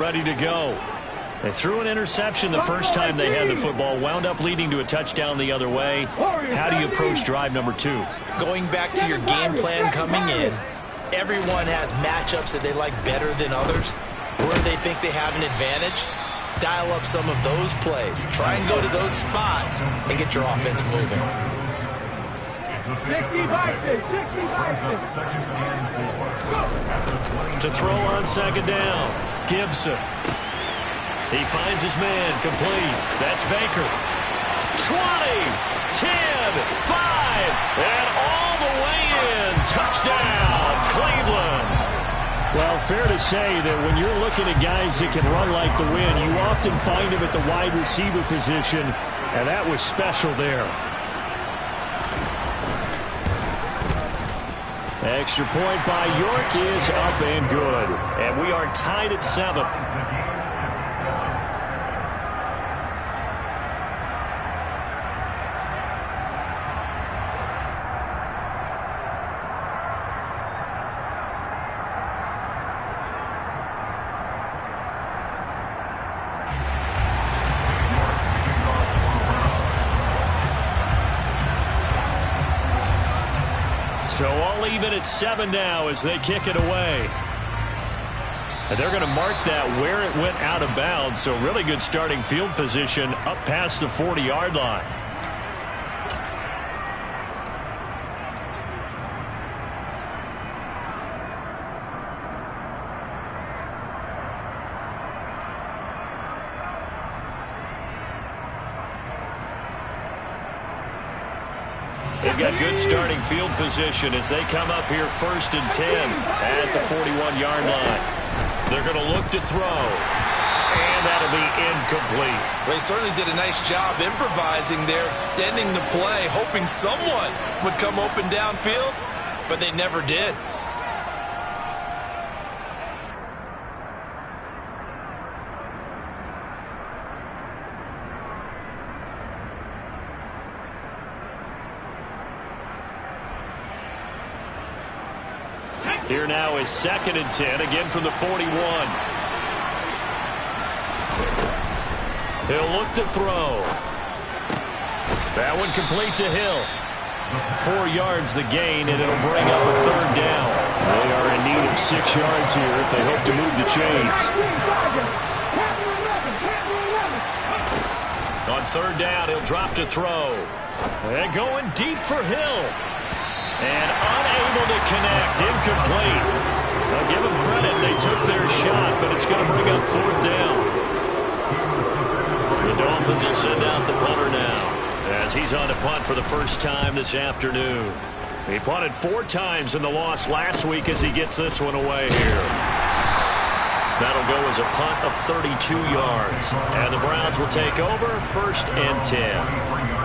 Ready to go. They threw an interception the first time they had the football, wound up leading to a touchdown the other way. How do you approach drive number 2? Going back to your game plan coming in, everyone has matchups that they like better than others. Where they think they have an advantage, dial up some of those plays. Try and go to those spots and get your offense moving. To throw on second down, Gibson. He finds his man, complete. That's Baker. 20, 10, 5, and all the way in. Touchdown, Cleveland. Well, fair to say that when you're looking at guys that can run like the wind, you often find them at the wide receiver position, and that was special there. Extra point by York is up and good. And we are tied at 7. So all even at 7 now as they kick it away. And they're going to mark that where it went out of bounds. So really good starting field position up past the 40-yard line. They've got good starting field position as they come up here 1st and 10 at the 41-yard line. They're going to look to throw, and that'll be incomplete. Well, they certainly did a nice job improvising there, extending the play, hoping someone would come open downfield, but they never did. Here now is 2nd and 10, again from the 41. He'll look to throw. That one complete to Hill. 4 yards the gain, and it'll bring up a 3rd down. They are in need of 6 yards here if they hope to move the chains. On 3rd down, he'll drop to throw. And going deep for Hill. And unable to connect, incomplete. I'll give them credit, they took their shot, but it's going to bring up 4th down. The Dolphins will send out the punter now, as he's on to punt for the first time this afternoon. He punted 4 times in the loss last week as he gets this one away here. That'll go as a punt of 32 yards. And the Browns will take over 1st and 10.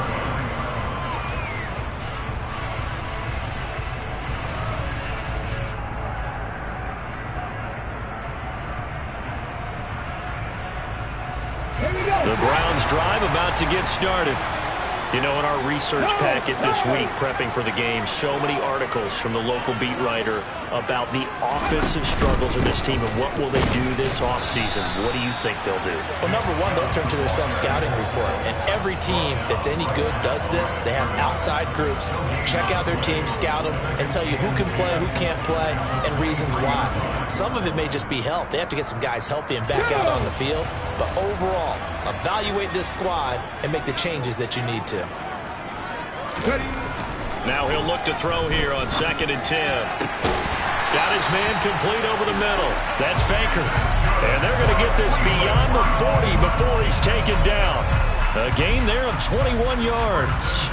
The Browns drive about to get started. You know, in our research packet this week, prepping for the game, so many articles from the local beat writer about the offensive struggles of this team and what will they do this offseason. What do you think they'll do? Well, number one, they'll turn to their self-scouting report. And every team that's any good does this. They have outside groups, check out their team, scout them, and tell you who can play, who can't play, and reasons why. Some of it may just be health. They have to get some guys healthy and back out on the field. But overall, evaluate this squad and make the changes that you need to. Now he'll look to throw here on 2nd and 10. Got his man complete over the middle. That's Baker. And they're going to get this beyond the 40 before he's taken down. A gain there of 21 yards.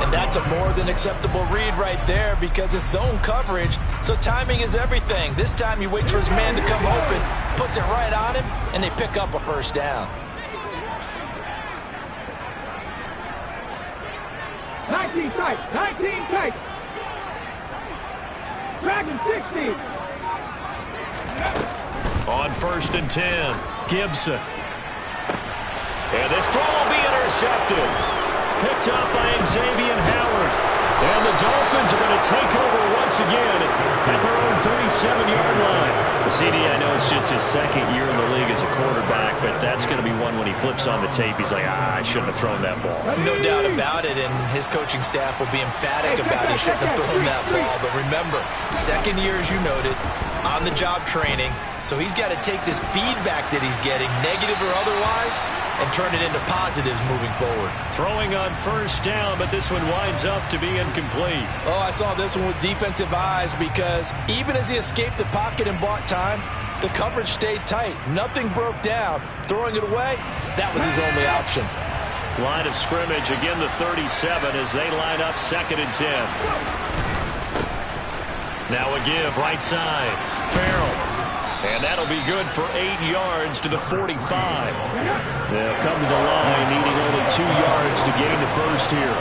And that's a more than acceptable read right there because it's zone coverage, so timing is everything. This time he waits for his man to come open, puts it right on him, and they pick up a 1st down. 19 tight, 19 tight. Dragon 60. On 1st and 10, Gibson. And this throw will be intercepted. Picked up by Xavier Howard. And the Dolphins are going to take over once again at their own 37-yard line. CD, I know it's just his second year in the league as a quarterback, but that's going to be one when he flips on the tape, he's like, I shouldn't have thrown that ball. No doubt about it, and his coaching staff will be emphatic about he shouldn't have thrown that ball. But remember, second year, as you noted, on-the-job training, so he's got to take this feedback that he's getting, negative or otherwise, and turn it into positives moving forward. Throwing on first down, but this one winds up to be incomplete. Oh, I saw this one with defensive eyes because even as he escaped the pocket and bought time, the coverage stayed tight. Nothing broke down. Throwing it away, that was his only option. Line of scrimmage, again the 37 as they line up 2nd and 10. Now a give, right side. Farrell. And that'll be good for 8 yards to the 45. They'll come to the line, needing only 2 yards to gain the first here.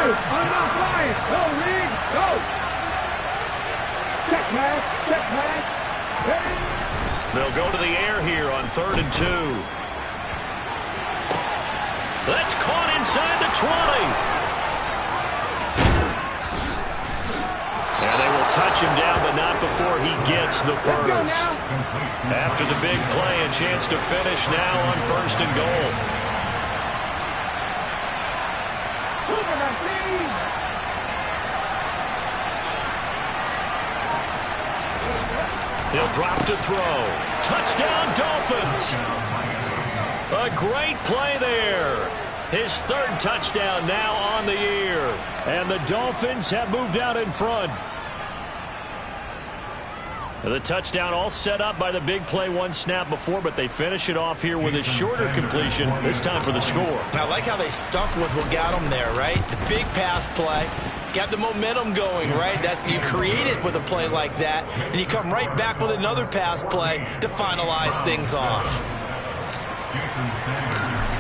I'm not flying. Go, Reed. Go. Check pass. Check pass. They'll go to the air here on 3rd and 2. That's caught inside the 20. And they will touch him down, but not before he gets the first. After the big play, a chance to finish now on 1st and goal. He'll drop to throw. Touchdown, Dolphins. A great play there. His 3rd touchdown now on the year. And the Dolphins have moved out in front. The touchdown all set up by the big play one snap before, but they finish it off here with a shorter completion, this time for the score. I like how they stuck with what got them there, right? The big pass play. Got the momentum going, right? You create it with a play like that, and you come right back with another pass play to finalize things off.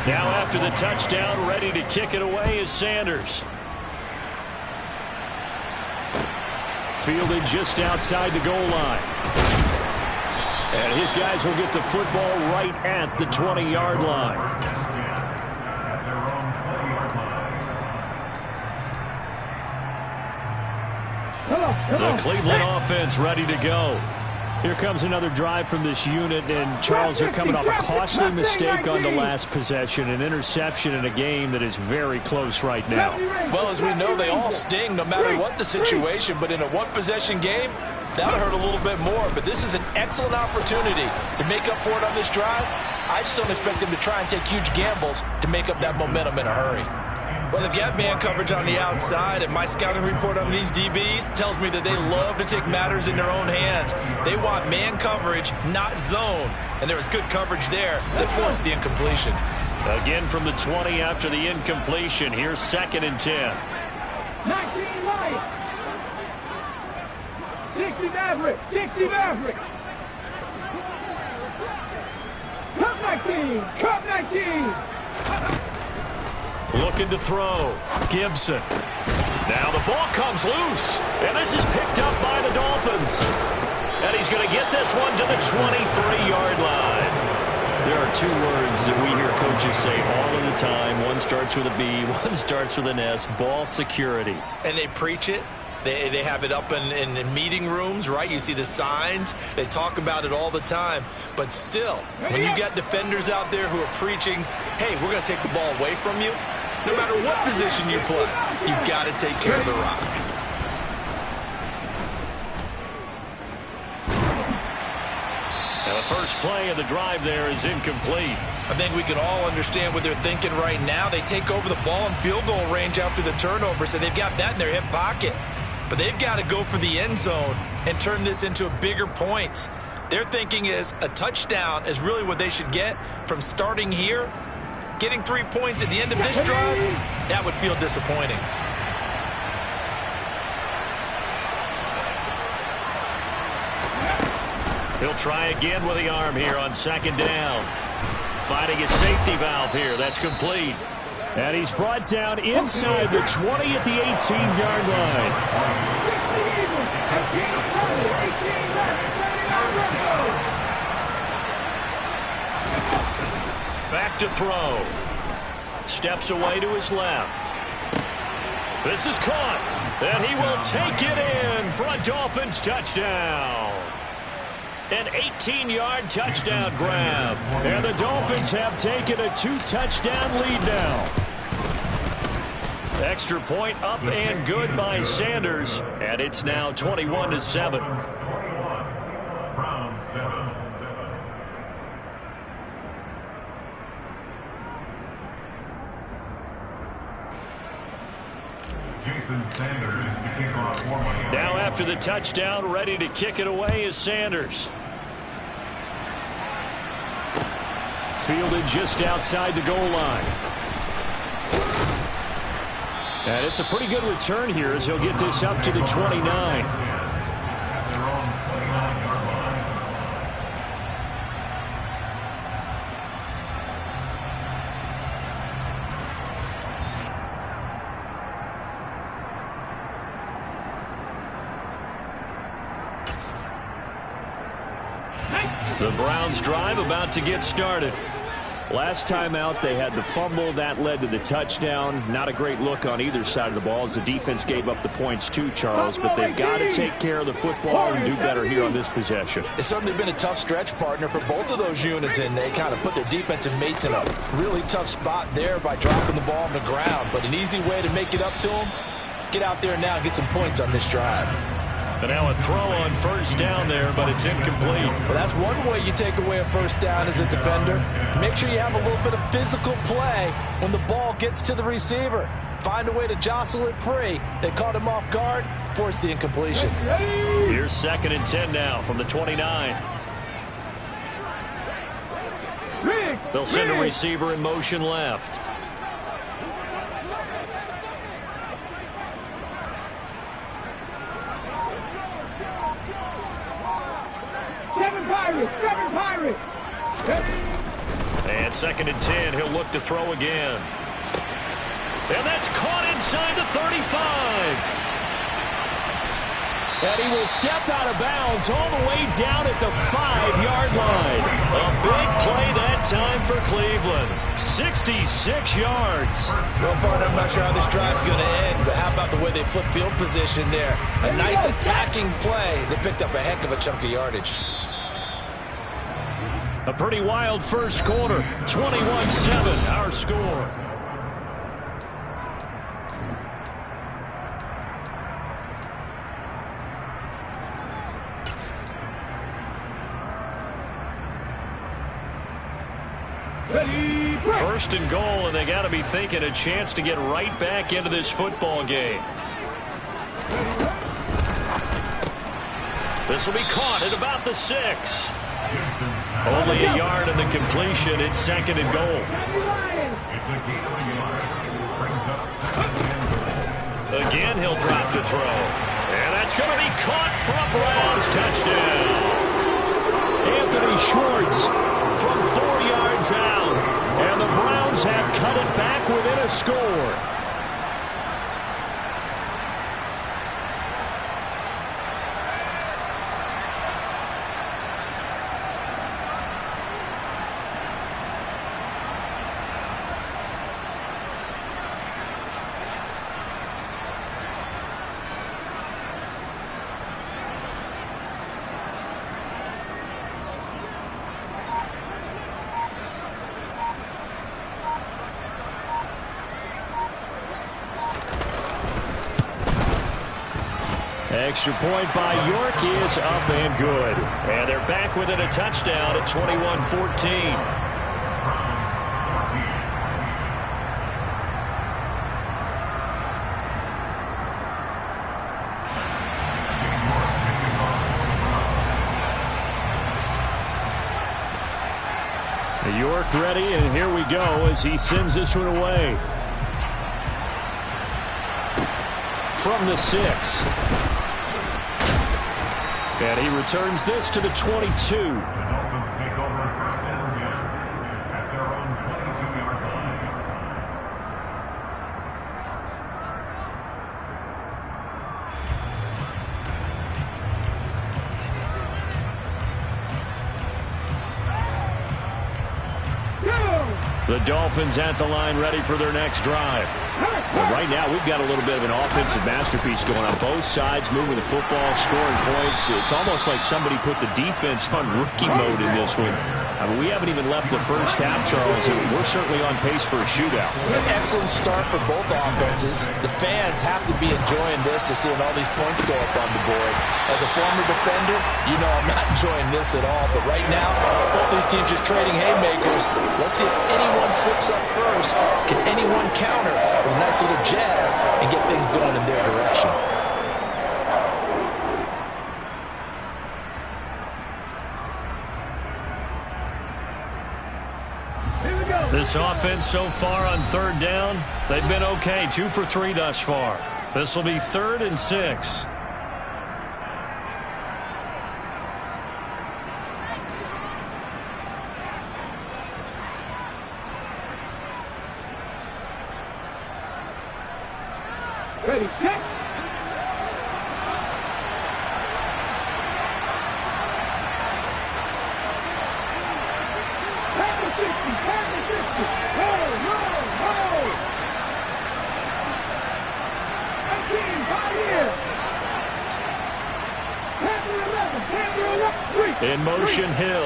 Now after the touchdown, ready to kick it away is Sanders. Fielded just outside the goal line. And his guys will get the football right at the 20-yard line. The Cleveland offense ready to go. Here comes another drive from this unit, and Charles, they're coming off a costly mistake on the last possession, an interception in a game that is very close right now. Well, as we know, they all sting no matter what the situation, but in a one-possession game, that'll hurt a little bit more. But this is an excellent opportunity to make up for it on this drive. I just don't expect them to try and take huge gambles to make up that momentum in a hurry. Well, they've got man coverage on the outside, and my scouting report on these DBs tells me that they love to take matters in their own hands. They want man coverage, not zone. And there was good coverage there that forced the incompletion. Again from the 20 after the incompletion. Here's 2nd and 10. 19 Lions. 60 Maverick. 60 Maverick. Cup 19. Cup 19. Looking to throw. Gibson. Now the ball comes loose. And this is picked up by the Dolphins. And he's going to get this one to the 23-yard line. There are 2 words that we hear coaches say all of the time. One starts with a B, one starts with an S. Ball security. And they preach it. They have it up in meeting rooms, right? You see the signs. They talk about it all the time. But still, when you got defenders out there who are preaching, hey, we're going to take the ball away from you, no matter what position you play, you've got to take care of the rock. Now the first play of the drive there is incomplete. I think we can all understand what they're thinking right now. They take over the ball in field goal range after the turnover, so they've got that in their hip pocket. But they've got to go for the end zone and turn this into bigger points. Their thinking is a touchdown is really what they should get from starting here. Getting 3 points at the end of this drive, that would feel disappointing. He'll try again with the arm here on 2nd down. Finding his safety valve here. That's complete. And he's brought down inside the 20 at the 18-yard line. Back to throw. Steps away to his left. This is caught. And he will take it in for a Dolphins touchdown. An 18-yard touchdown grab. And the Dolphins have taken a 2-touchdown lead now. Extra point up and good by Sanders. And it's now 21-7. Now after the touchdown, ready to kick it away is Sanders. Fielded just outside the goal line. And it's a pretty good return here as he'll get this up to the 29. The Browns drive about to get started. Last time out, they had the fumble. That led to the touchdown. Not a great look on either side of the ball as the defense gave up the points too, Charles. But they've got to take care of the football and do better here on this possession. It's certainly been a tough stretch, partner, for both of those units, and they kind of put their defensive mates in a really tough spot there by dropping the ball on the ground. But an easy way to make it up to them, get out there now and get some points on this drive. And now a throw on first down there, but it's incomplete. Well, that's one way you take away a first down as a defender. Make sure you have a little bit of physical play when the ball gets to the receiver. Find a way to jostle it free. They caught him off guard, forced the incompletion. Here's 2nd and 10 now from the 29. They'll send a receiver in motion left. And 2nd and 10, he'll look to throw again. And that's caught inside the 35. And he will step out of bounds all the way down at the 5-yard line. A big play that time for Cleveland. 66 yards. Well, partner, I'm not sure how this drive's going to end, but how about the way they flip field position there? A nice attacking play. They picked up a heck of a chunk of yardage. A pretty wild first quarter. 21-7, our score. First and goal, and they got to be thinking a chance to get right back into this football game. This will be caught at about the 6. Only a yard in the completion. It's 2nd and goal. Again, he'll drop to throw. And that's going to be caught for a Browns touchdown. Anthony Schwartz from 4 yards out. And the Browns have cut it back within a score. Extra point by York is up and good. And they're back within a touchdown at 21-14. York ready, and here we go as he sends this one away. From the 6. And he returns this to the 22. The Dolphins take over first and 10 at their own 22-yard line. The Dolphins at the line ready for their next drive. But right now, we've got a little bit of an offensive masterpiece going on both sides, moving the football, scoring points. It's almost like somebody put the defense on rookie mode in this one. I mean, we haven't even left the first half, Charles, and we're certainly on pace for a shootout. An excellent start for both offenses. The fans have to be enjoying this to seeing all these points go up on the board. As a former defender, you know I'm not enjoying this at all. But right now, both these teams just trading haymakers. Let's see if anyone slips up first. Can anyone counter with a nice little jab and get things going in their direction? This offense so far on third down, they've been okay. 2 for 3 thus far. This will be 3rd and 6. Ready, set. In motion, Hill.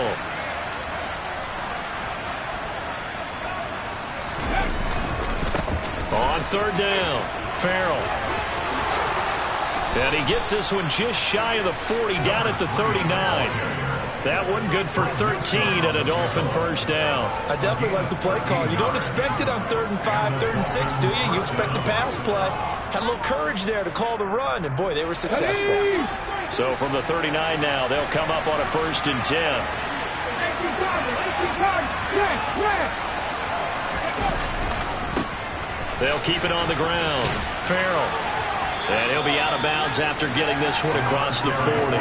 On third down, Farrell. And he gets this one just shy of the 40, down at the 39. That one good for 13 and a Dolphin first down. I definitely like the play call. You don't expect it on 3rd and 5, 3rd and 6, do you? You expect a pass play. Had a little courage there to call the run, and boy, they were successful. So from the 39 now, they'll come up on a 1st and 10. They'll keep it on the ground. Farrell. And he'll be out of bounds after getting this one across the 40.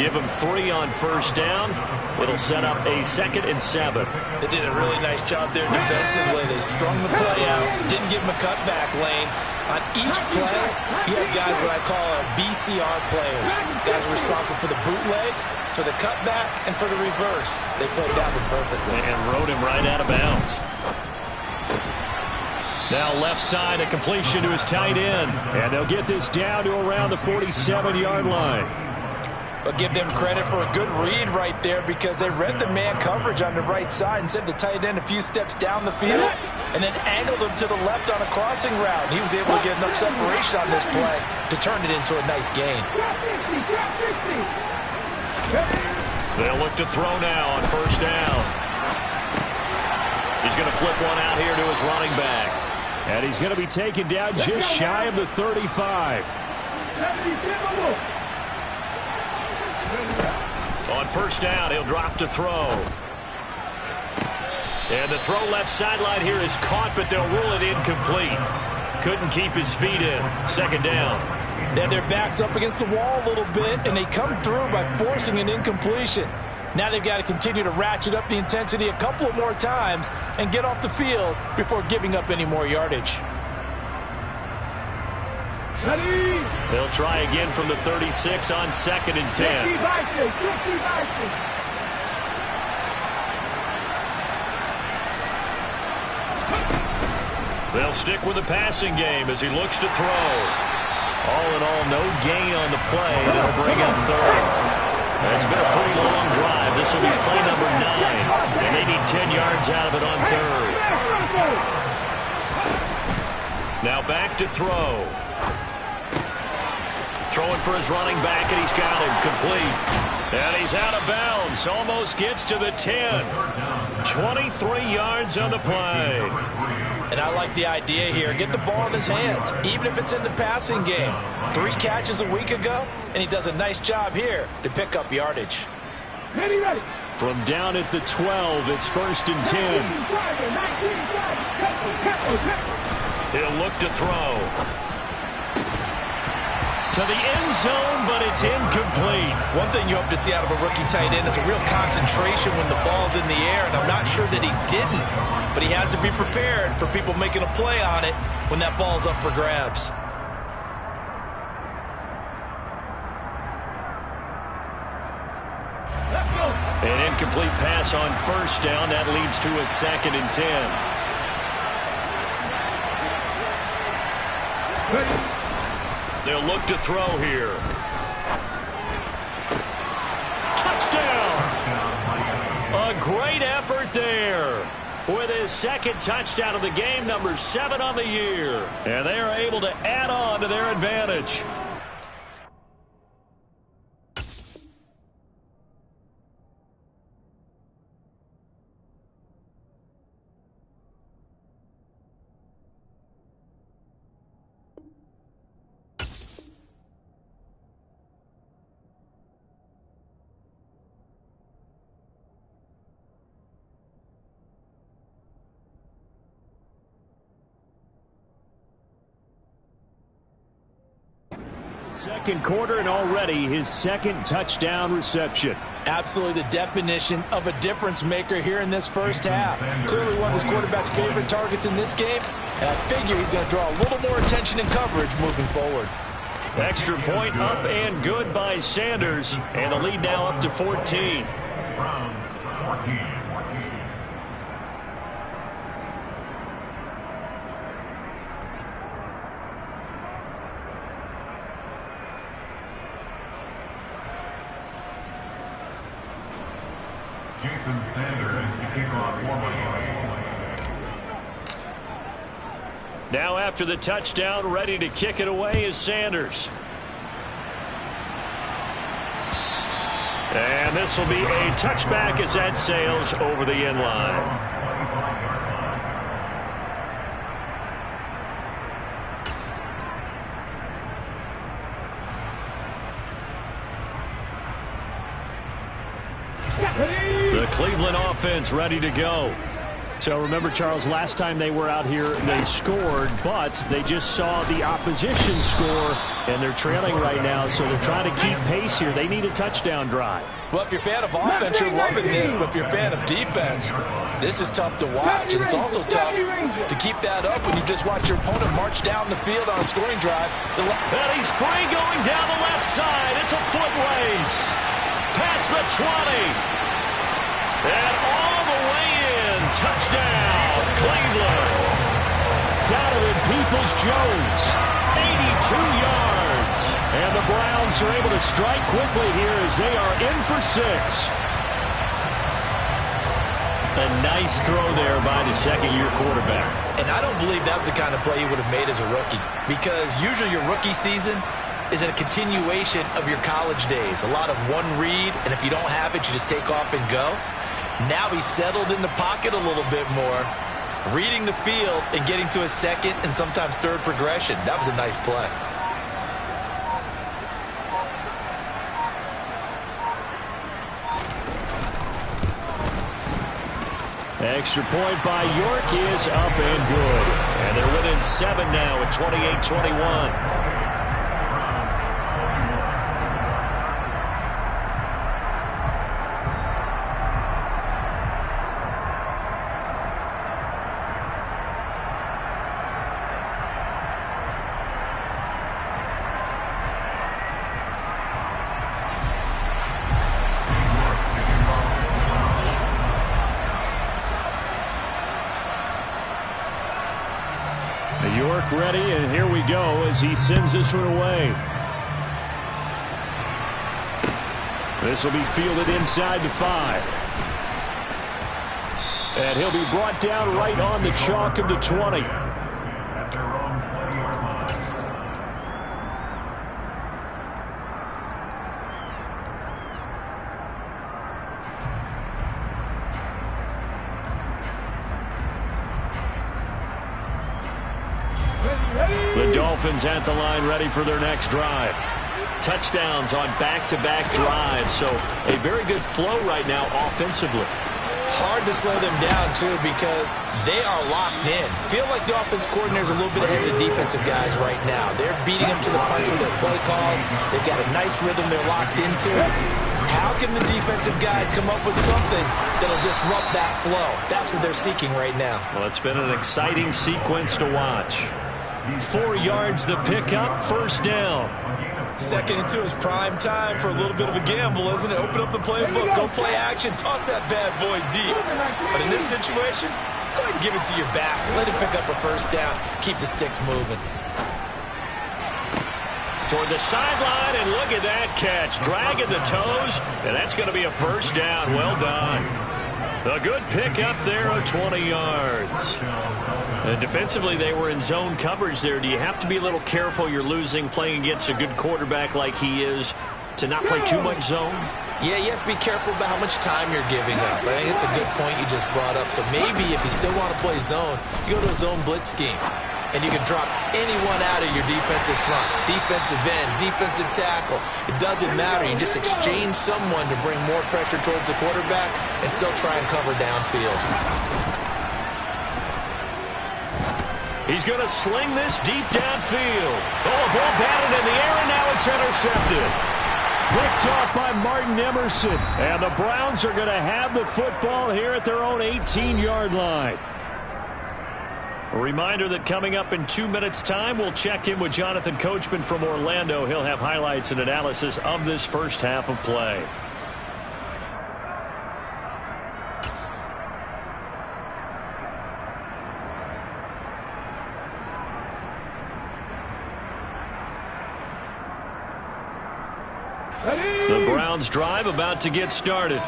Give him 3 on first down. It'll set up a 2nd and 7. They did a really nice job there defensively. They strung the play out, didn't give him a cutback lane. On each play, you have guys what I call BCR players. Guys responsible for the bootleg, for the cutback, and for the reverse. They played that one perfectly. And rode him right out of bounds. Now left side, a completion to his tight end. And they'll get this down to around the 47-yard line. But give them credit for a good read right there because they read the man coverage on the right side and sent the tight end a few steps down the field and then angled him to the left on a crossing route. He was able to get enough separation on this play to turn it into a nice gain. They'll look to throw now on first down. He's going to flip one out here to his running back. And he's going to be taken down just shy of the 35. On first down, he'll drop to throw. And the throw left sideline here is caught, but they'll rule it incomplete. Couldn't keep his feet in. 2nd down. They had their backs up against the wall a little bit, and they come through by forcing an incompletion. Now they've got to continue to ratchet up the intensity a couple of more times and get off the field before giving up any more yardage. They'll try again from the 36 on 2nd and 10. They'll stick with the passing game as he looks to throw. All in all, no gain on the play, and it'll bring up 3rd. It's been a pretty long drive. This will be play number 9, and they need 10 yards out of it on 3rd. Now back to throw. Throwing for his running back, and he's got him complete. And he's out of bounds. Almost gets to the 10. 23 yards on the play. And I like the idea here. Get the ball in his hands, even if it's in the passing game. 3 catches a week ago, and he does a nice job here to pick up yardage. Ready. From down at the 12, it's 1st and 10. He'll look to throw. To the end zone, but it's incomplete. One thing you hope to see out of a rookie tight end is a real concentration when the ball's in the air, and I'm not sure that he didn't, but he has to be prepared for people making a play on it when that ball's up for grabs. An incomplete pass on first down. That leads to a 2nd and 10. They'll look to throw here. Touchdown! A great effort there. With his second touchdown of the game, number 7 on the year. And they are able to add on to their advantage. Second quarter and already his second touchdown reception. Absolutely the definition of a difference maker here in this first half. Clearly one of his quarterback's favorite targets in this game, and I figure he's going to draw a little more attention and coverage moving forward. Extra point up and good by Sanders, and the lead now up to 14. Browns 14. Jason Sanders to kick off for Now after the touchdown, ready to kick it away is Sanders. And this will be a touchback as that sails over the end line. The Cleveland offense ready to go. So remember, Charles, last time they were out here, they scored, but they just saw the opposition score, and they're trailing right now, so they're trying to keep pace here. They need a touchdown drive. Well, if you're a fan of offense, you're loving this, but if you're a fan of defense, this is tough to watch, and it's also tough to keep that up when you just watch your opponent march down the field on a scoring drive. And he's free going down the left side. It's a foot race. Past the 20. And all the way in. Touchdown, Cleveland. Donovan Peoples-Jones, 82 yards. And the Browns are able to strike quickly here as they are in for 6. A nice throw there by the second-year quarterback. And I don't believe that was the kind of play he would have made as a rookie, because usually your rookie season is a continuation of your college days. A lot of one read, and if you don't have it, you just take off and go. Now he's settled in the pocket a little bit more, reading the field and getting to a second and sometimes third progression. That was a nice play. Extra point by York is up and good. And they're within 7 now at 28-21. York ready, and here we go as he sends this one away. This will be fielded inside the 5. And he'll be brought down right on the chalk of the 20. at their own 20-yard line. The Dolphins at the line ready for their next drive. Touchdowns on back-to-back drives, so a very good flow right now offensively. Hard to slow them down, too, because they are locked in. Feel like the offense coordinator's a little bit ahead of the defensive guys right now. They're beating them to the punch with their play calls. They've got a nice rhythm they're locked into. How can the defensive guys come up with something that'll disrupt that flow? That's what they're seeking right now. Well, it's been an exciting sequence to watch. 4 yards the pickup, first down. 2nd and 2 is prime time for a little bit of a gamble, isn't it? Open up the playbook, go play action, toss that bad boy deep. But in this situation, go ahead and give it to your back. Let him pick up a first down, keep the sticks moving. toward the sideline, and look at that catch. Dragging the toes, and that's going to be a first down. Well done. A good pick up there of 20 yards. And defensively, they were in zone coverage there. Do you have to be a little careful? You're losing playing against a good quarterback like he is to not play too much zone? Yeah, you have to be careful about how much time you're giving up. I think it's a good point you just brought up. So maybe if you still want to play zone, you go to a zone blitz scheme. And you can drop anyone out of your defensive front, defensive end, defensive tackle. It doesn't matter. You just exchange someone to bring more pressure towards the quarterback and still try and cover downfield. He's going to sling this deep downfield. Oh, a ball batted in the air, and now it's intercepted. Picked off by Martin Emerson. And the Browns are going to have the football here at their own 18-yard line. A reminder that coming up in 2 minutes' time, we'll check in with Jonathan Coachman from Orlando. He'll have highlights and analysis of this first half of play. The Browns drive about to get started.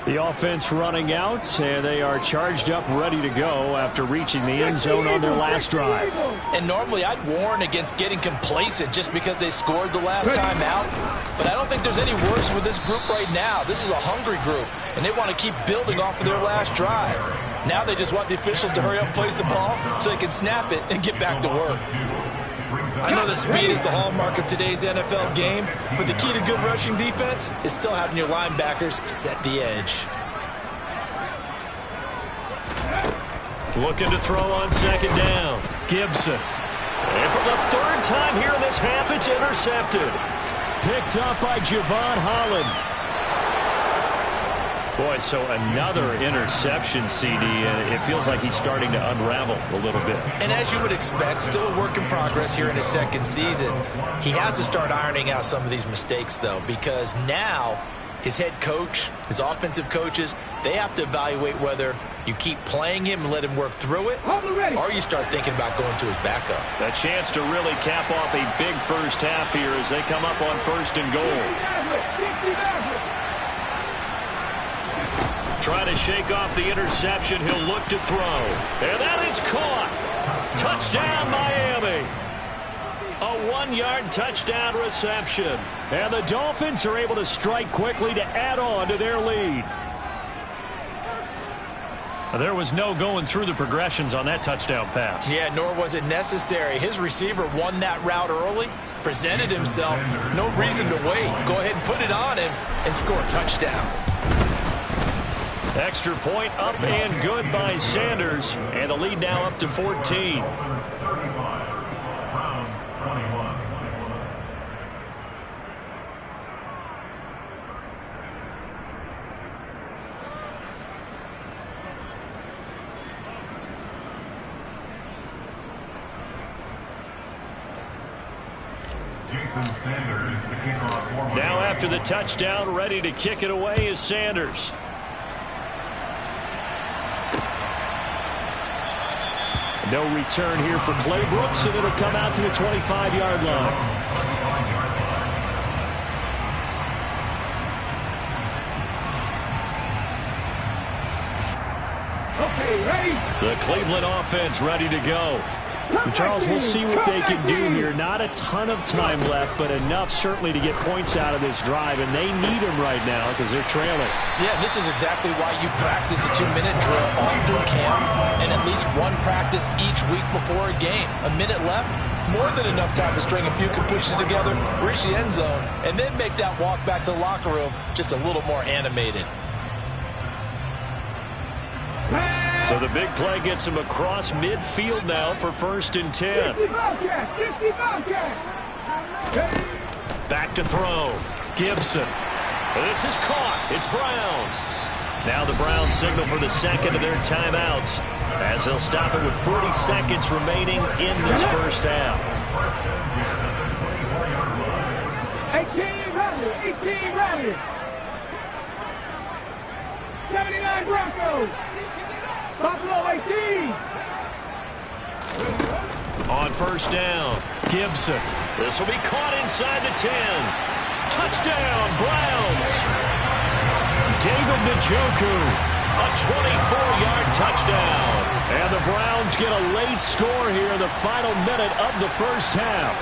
The offense running out, and they are charged up, ready to go after reaching the end zone on their last drive. And normally I'd warn against getting complacent just because they scored the last time out. But I don't think there's any worries with this group right now. This is a hungry group, and they want to keep building off of their last drive. Now they just want the officials to hurry up and place the ball so they can snap it and get back to work. I know the speed is the hallmark of today's NFL game, but the key to good rushing defense is still having your linebackers set the edge. Looking to throw on second down. Gibson. And for the third time here in this half, it's intercepted. Picked up by Javon Holland. Boy, so another interception, CD, and it feels like he's starting to unravel a little bit. And as you would expect, still a work in progress here in his second season. He has to start ironing out some of these mistakes, though, because now his head coach, his offensive coaches, they have to evaluate whether you keep playing him and let him work through it, or you start thinking about going to his backup. A chance to really cap off a big first half here as they come up on first and goal. Trying to shake off the interception. He'll look to throw. And that is caught. Touchdown, Miami. A 1-yard touchdown reception. And the Dolphins are able to strike quickly to add on to their lead. There was no going through the progressions on that touchdown pass. Yeah, nor was it necessary. His receiver won that route early, presented himself. No reason to wait. Go ahead and put it on him and score a touchdown. Extra point up and good by Sanders. And the lead now up to 14. Now after the touchdown, ready to kick it away is Sanders. No return here for Clay Brooks, and it'll come out to the 25-yard line. Okay, ready? The Cleveland offense ready to go. Charles, we'll see what they can do here. Not a ton of time left, but enough certainly to get points out of this drive, and they need them right now because they're trailing. Yeah, this is exactly why you practice a 2-minute drill all through camp and at least one practice each week before a game. A minute left, more than enough time to string a few completions together, reach the end zone, and then make that walk back to the locker room just a little more animated. So the big play gets him across midfield now for 1st and 10. Back to throw. Gibson. This is caught. It's Brown. Now the Browns signal for the second of their timeouts as they'll stop it with 40 seconds remaining in this first half. 18 ready. 79 Broncos. Buffalo 18. On first down, Gibson. This will be caught inside the 10. Touchdown, Browns. David Njoku, a 24-yard touchdown. And the Browns get a late score here in the final minute of the first half.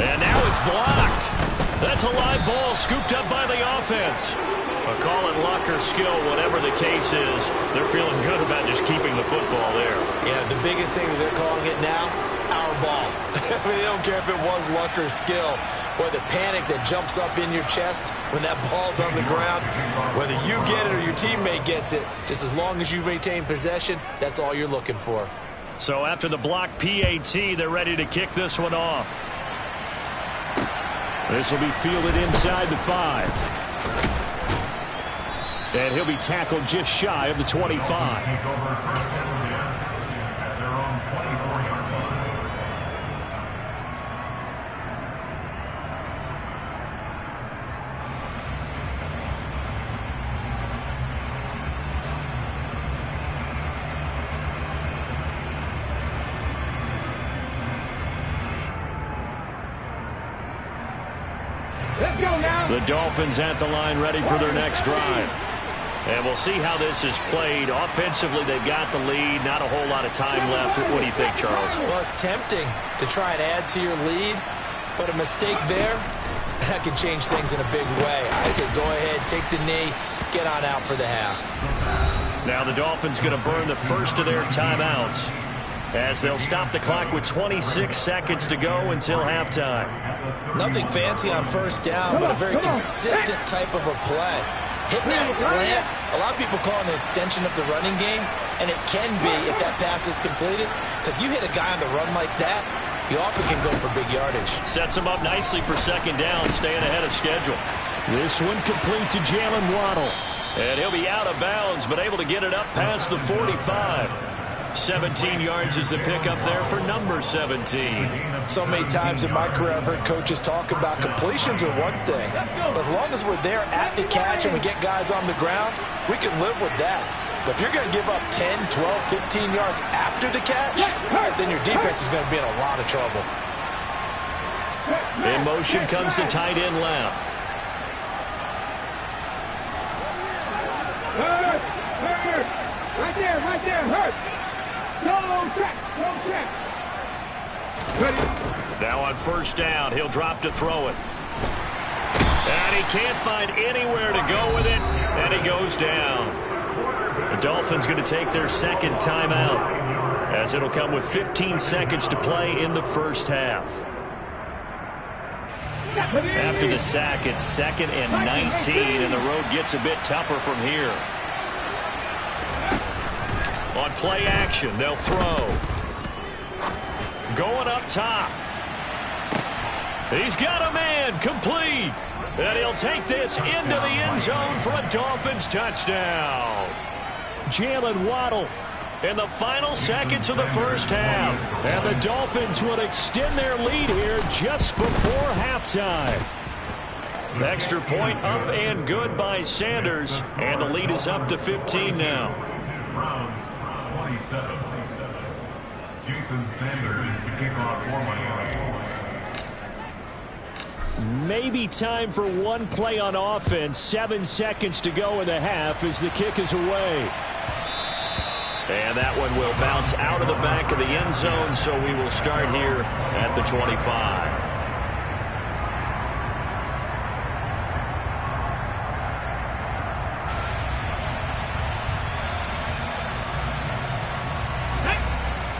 And now it's blocked. That's a live ball scooped up by the offense. Call it luck or skill, whatever the case is. They're feeling good about just keeping the football there. Yeah, the biggest thing that they're calling it now, our ball. I mean, they don't care if it was luck or skill. Boy, the panic that jumps up in your chest when that ball's on the ground, whether you get it or your teammate gets it, just as long as you maintain possession, that's all you're looking for. So after the block PAT, they're ready to kick this one off. This will be fielded inside the 5. And he'll be tackled just shy of the 25. The Dolphins at the line ready for their next drive. And we'll see how this is played. Offensively, they've got the lead. Not a whole lot of time left. What do you think, Charles? Well, it's tempting to try and add to your lead, but a mistake there, that can change things in a big way. I say go ahead, take the knee, get on out for the half. Now the Dolphins going to burn the first of their timeouts as they'll stop the clock with 26 seconds to go until halftime. Nothing fancy on first down, but a very consistent type of a play. Hitting that slant, a lot of people call it an extension of the running game, and it can be if that pass is completed, because you hit a guy on the run like that, he often can go for big yardage. Sets him up nicely for second down, staying ahead of schedule. This one complete to Jalen Waddle. And he'll be out of bounds, but able to get it up past the 45. 17 yards is the pickup there for number 17. So many times in my career I've heard coaches talk about completions are one thing, but as long as we're there at the catch and we get guys on the ground, we can live with that. But if you're going to give up 10, 12, 15 yards after the catch, then your defense is going to be in a lot of trouble. In motion comes the tight end left. Right there, hurt. No check. Now on first down, he'll drop to throw it. And he can't find anywhere to go with it, and he goes down. The Dolphins going to take their second timeout, as it'll come with 15 seconds to play in the first half. After the sack, it's 2nd and 19, and the road gets a bit tougher from here. On play action, they'll throw. Going up top. He's got a man, complete. And he'll take this into the end zone for a Dolphins touchdown. Jalen Waddle in the final seconds of the first half. And the Dolphins will extend their lead here just before halftime. Extra point up and good by Sanders. And the lead is up to 15 now. Jason Sanders to kick off for Miami. Maybe time for one play on offense. 7 seconds to go in the half as the kick is away. And that one will bounce out of the back of the end zone, so we will start here at the 25.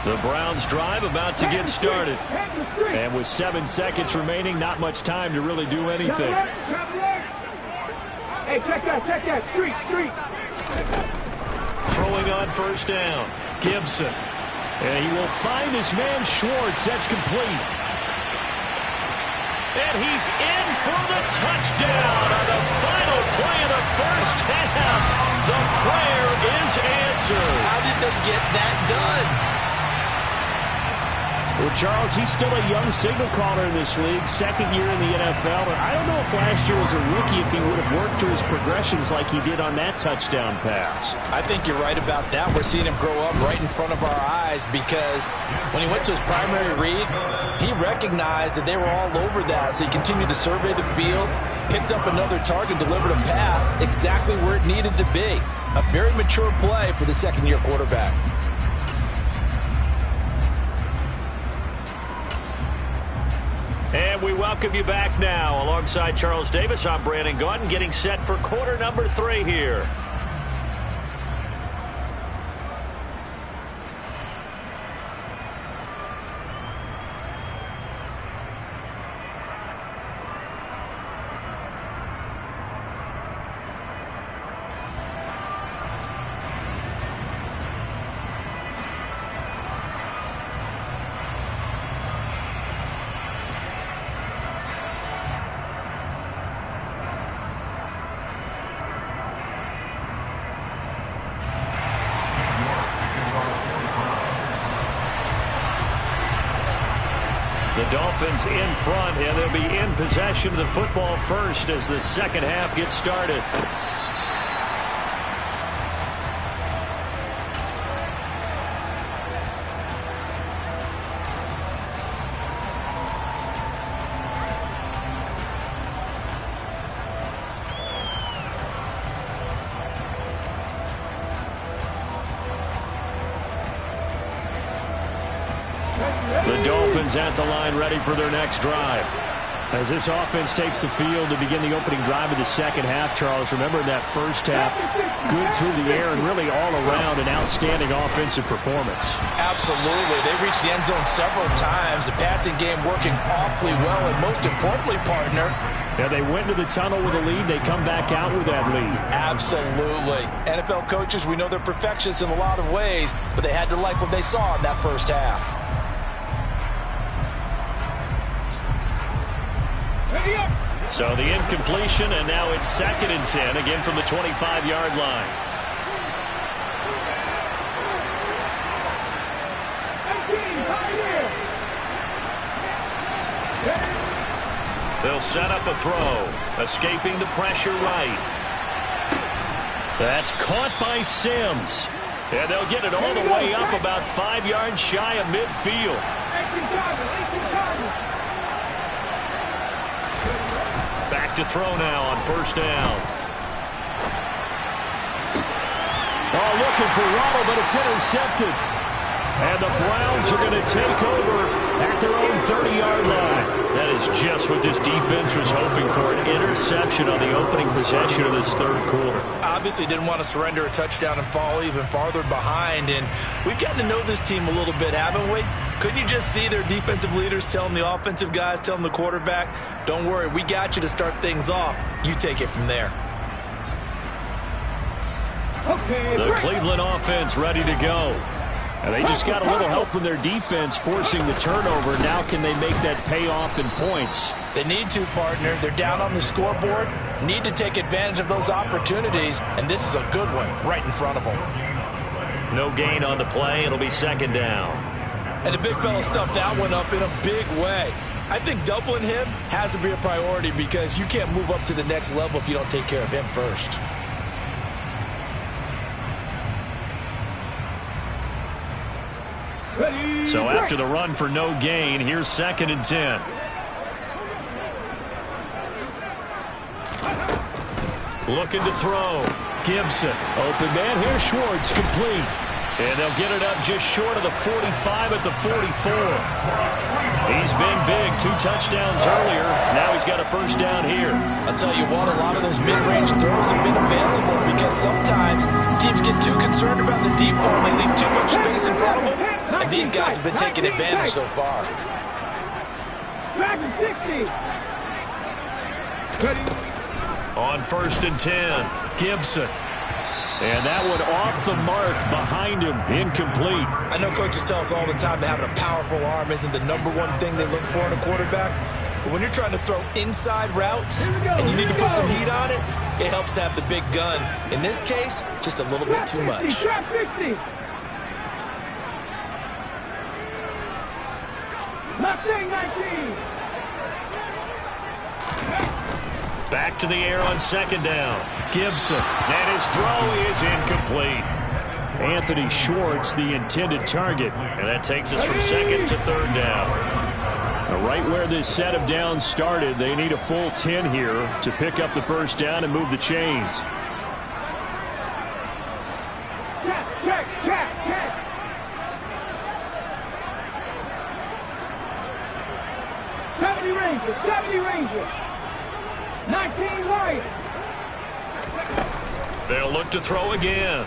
The Browns drive about to get started. And with 7 seconds remaining, not much time to really do anything. Hey, check that. Street. Throwing on first down. Gibson. And he will find his man Schwartz. That's complete. And he's in for the touchdown on the final play of the first half. The prayer is answered. How did they get that done? Well, Charles, he's still a young signal caller in this league, second year in the NFL. And I don't know if last year was a rookie if he would have worked through his progressions like he did on that touchdown pass. I think you're right about that. We're seeing him grow up right in front of our eyes because when he went to his primary read, he recognized that they were all over that. So he continued to survey the field, picked up another target, delivered a pass exactly where it needed to be. A very mature play for the second-year quarterback. And we welcome you back now. Alongside Charles Davis, I'm Brandon Gaudin, getting set for quarter number 3 here. The Dolphins in front, and they'll be in possession of the football first as the second half gets started. The Dolphins at the line, ready for their next drive. As this offense takes the field to begin the opening drive of the second half, Charles, remember in that first half, good through the air and really all around an outstanding offensive performance. Absolutely. They reached the end zone several times. The passing game working awfully well, and most importantly, partner, yeah, they went to the tunnel with a lead. They come back out with that lead. Absolutely. NFL coaches, we know they're perfectionists in a lot of ways, but they had to like what they saw in that first half. So the incompletion, and now it's 2nd and 10, again from the 25-yard line. They'll set up a throw, escaping the pressure right. That's caught by Sims. And they'll get it all the way up about 5 yards shy of midfield. Back to throw now on first down. Oh, looking for Waddle, but it's intercepted. And the Browns are going to take over at their own 30-yard line. That is just what this defense was hoping for, an interception on the opening possession of this third quarter. Obviously didn't want to surrender a touchdown and fall even farther behind. And we've gotten to know this team a little bit, haven't we? Couldn't you just see their defensive leaders telling the offensive guys, telling the quarterback, don't worry, we got you to start things off. You take it from there. The Cleveland offense ready to go. And they just got a little help from their defense forcing the turnover. Now can they make that pay off in points? They need to, partner. They're down on the scoreboard. Need to take advantage of those opportunities. And this is a good one right in front of them. No gain on the play. It'll be 2nd down. And the big fella stuffed that one up in a big way. I think doubling him has to be a priority because you can't move up to the next level if you don't take care of him first. So after the run for no gain, here's 2nd and 10. Looking to throw. Gibson. Open man here. Schwartz complete. And they'll get it up just short of the 45 at the 44. He's been big. 2 touchdowns earlier. Now he's got a first down here. I'll tell you what, a lot of those mid-range throws have been available because sometimes teams get too concerned about the deep ball and they leave too much space in front of them. And these guys have been taking advantage so far. On 1st and 10, Gibson. And that one off the mark behind him, incomplete. I know coaches tell us all the time that having a powerful arm isn't the #1 thing they look for in a quarterback. But when you're trying to throw inside routes and you need to put some heat on it, it helps have the big gun. In this case, just a little bit too much. Mustang 19. Back to the air on second down. Gibson. And his throw is incomplete. Anthony Schwartz, the intended target. And that takes us from second to third down. Right where this set of downs started, they need a full 10 here to pick up the first down and move the chains. Check. 70 Rangers. 19 White. They'll look to throw again.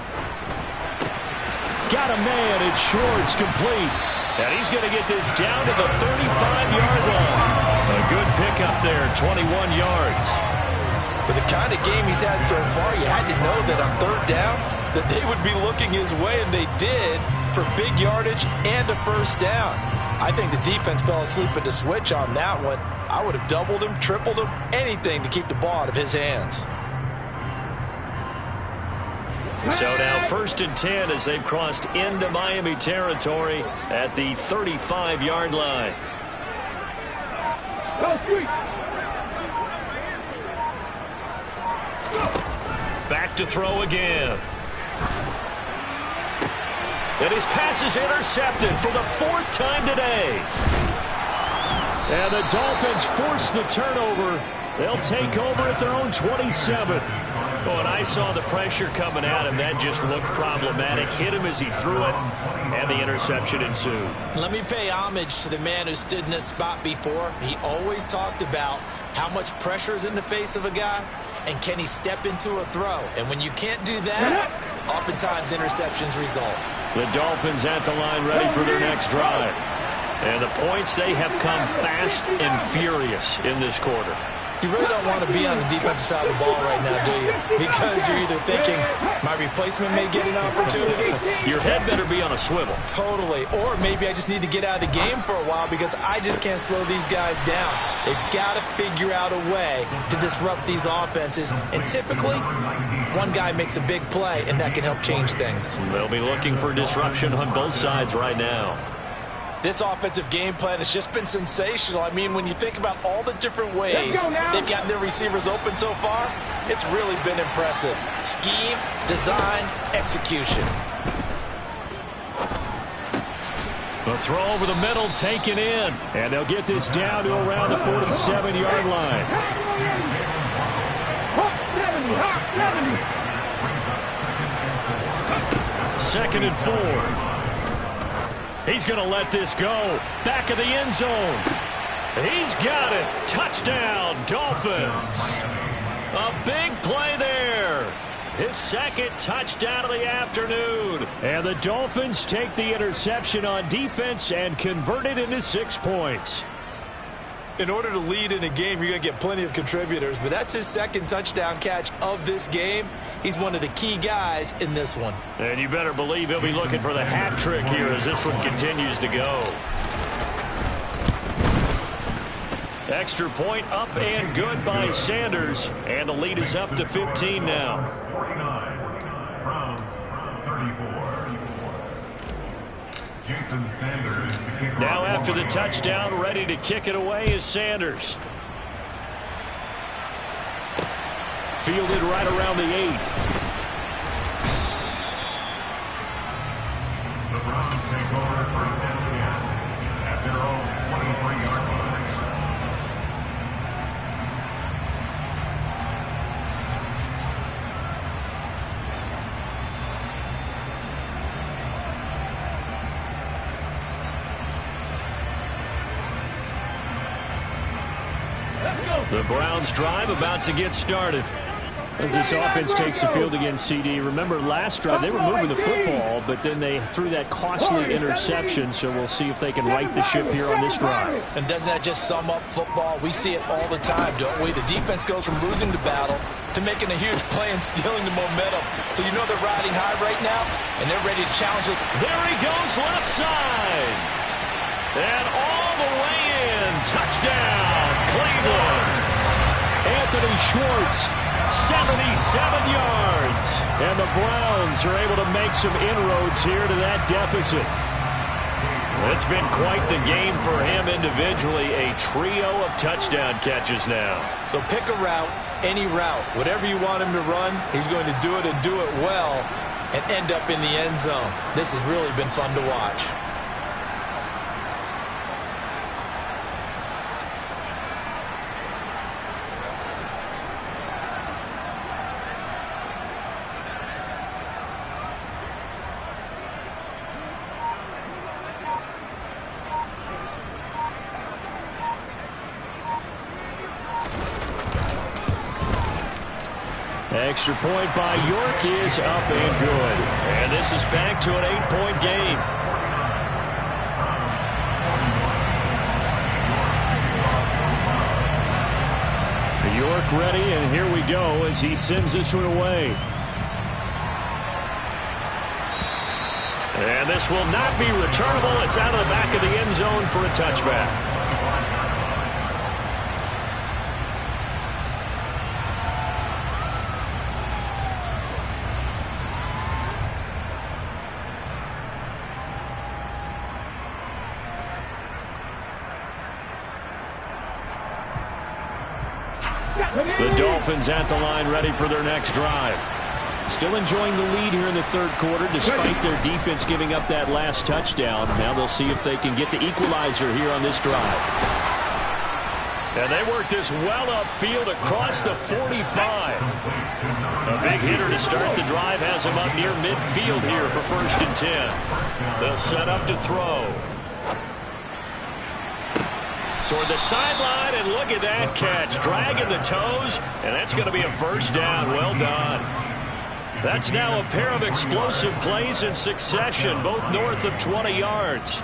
Got a man, it's Schwartz, complete. And he's going to get this down to the 35-yard line. A good pickup there, 21 yards. With the kind of game he's had so far, you had to know that on third down that they would be looking his way, and they did, for big yardage and a first down. I think the defense fell asleep at the switch on that one. I would have doubled him, tripled him, anything to keep the ball out of his hands. So now 1st and 10 as they've crossed into Miami territory at the 35-yard line. Back to throw again. And his pass is intercepted for the 4th time today. And the Dolphins force the turnover. They'll take over at their own 27. Oh, and I saw the pressure coming at him. That just looked problematic. Hit him as he threw it, and the interception ensued. Let me pay homage to the man who stood in this spot before. He always talked about how much pressure is in the face of a guy, and can he step into a throw. And when you can't do that, oftentimes interceptions result. The Dolphins at the line ready for their next drive. And the points, they have come fast and furious in this quarter. You really don't want to be on the defensive side of the ball right now, do you? Because you're either thinking, my replacement may get an opportunity. Your head better be on a swivel. Totally. Or maybe I just need to get out of the game for a while because I just can't slow these guys down. They've got to figure out a way to disrupt these offenses. And typically, one guy makes a big play, and that can help change things. They'll be looking for disruption on both sides right now. This offensive game plan has just been sensational. I mean, when you think about all the different ways they've gotten their receivers open so far, it's really been impressive. Scheme, design, execution. The throw over the middle taken in. And they'll get this down to around the 47-yard line. 2nd and 4. He's going to let this go. Back of the end zone. He's got it. Touchdown, Dolphins. A big play there. His 2nd touchdown of the afternoon. And the Dolphins take the interception on defense and convert it into 6 points. In order to lead in a game, you're going to get plenty of contributors, but that's his 2nd touchdown catch of this game. He's one of the key guys in this one. And you better believe he'll be looking for the hat trick here as this one continues to go. Extra point up and good by Sanders, and the lead is up to 15 now. 49, Browns 34. Jason Sanders to kick Now off after the one. touchdown, ready to kick it away is Sanders. Fielded right around the 8. The Browns take over 1st and 10 at their own 23-yard line. The Browns drive about to get started. As this offense takes the field against CD, remember last drive they were moving the football, but then they threw that costly interception, so we'll see if they can right the ship here on this drive. And doesn't that just sum up football? We see it all the time, don't we? The defense goes from losing the battle to making a huge play and stealing the momentum. So you know they're riding high right now, and they're ready to challenge it. There he goes, left side. And all the way in. Touchdown, Cleveland. Anthony Schwartz, 77 yards. and the Browns are able to make some inroads here to that deficit. It's been quite the game for him individually. A trio of touchdown catches now. So pick a route, any route. Whatever you want him to run, he's going to do it and do it well and end up in the end zone. This has really been fun to watch. Extra point by York is up and good. And this is back to an 8-point game. York ready, and here we go as he sends this one away. And this will not be returnable. It's out of the back of the end zone for a touchback. The Dolphins at the line, ready for their next drive. Still enjoying the lead here in the third quarter, despite their defense giving up that last touchdown. Now they'll see if they can get the equalizer here on this drive. And they work this well upfield across the 45. A big hitter to start the drive has him up near midfield here for 1st and 10. They'll set up to throw. Toward the sideline, and look at that catch. Dragging the toes, and that's going to be a first down. Well done. That's now a pair of explosive plays in succession, both north of 20 yards.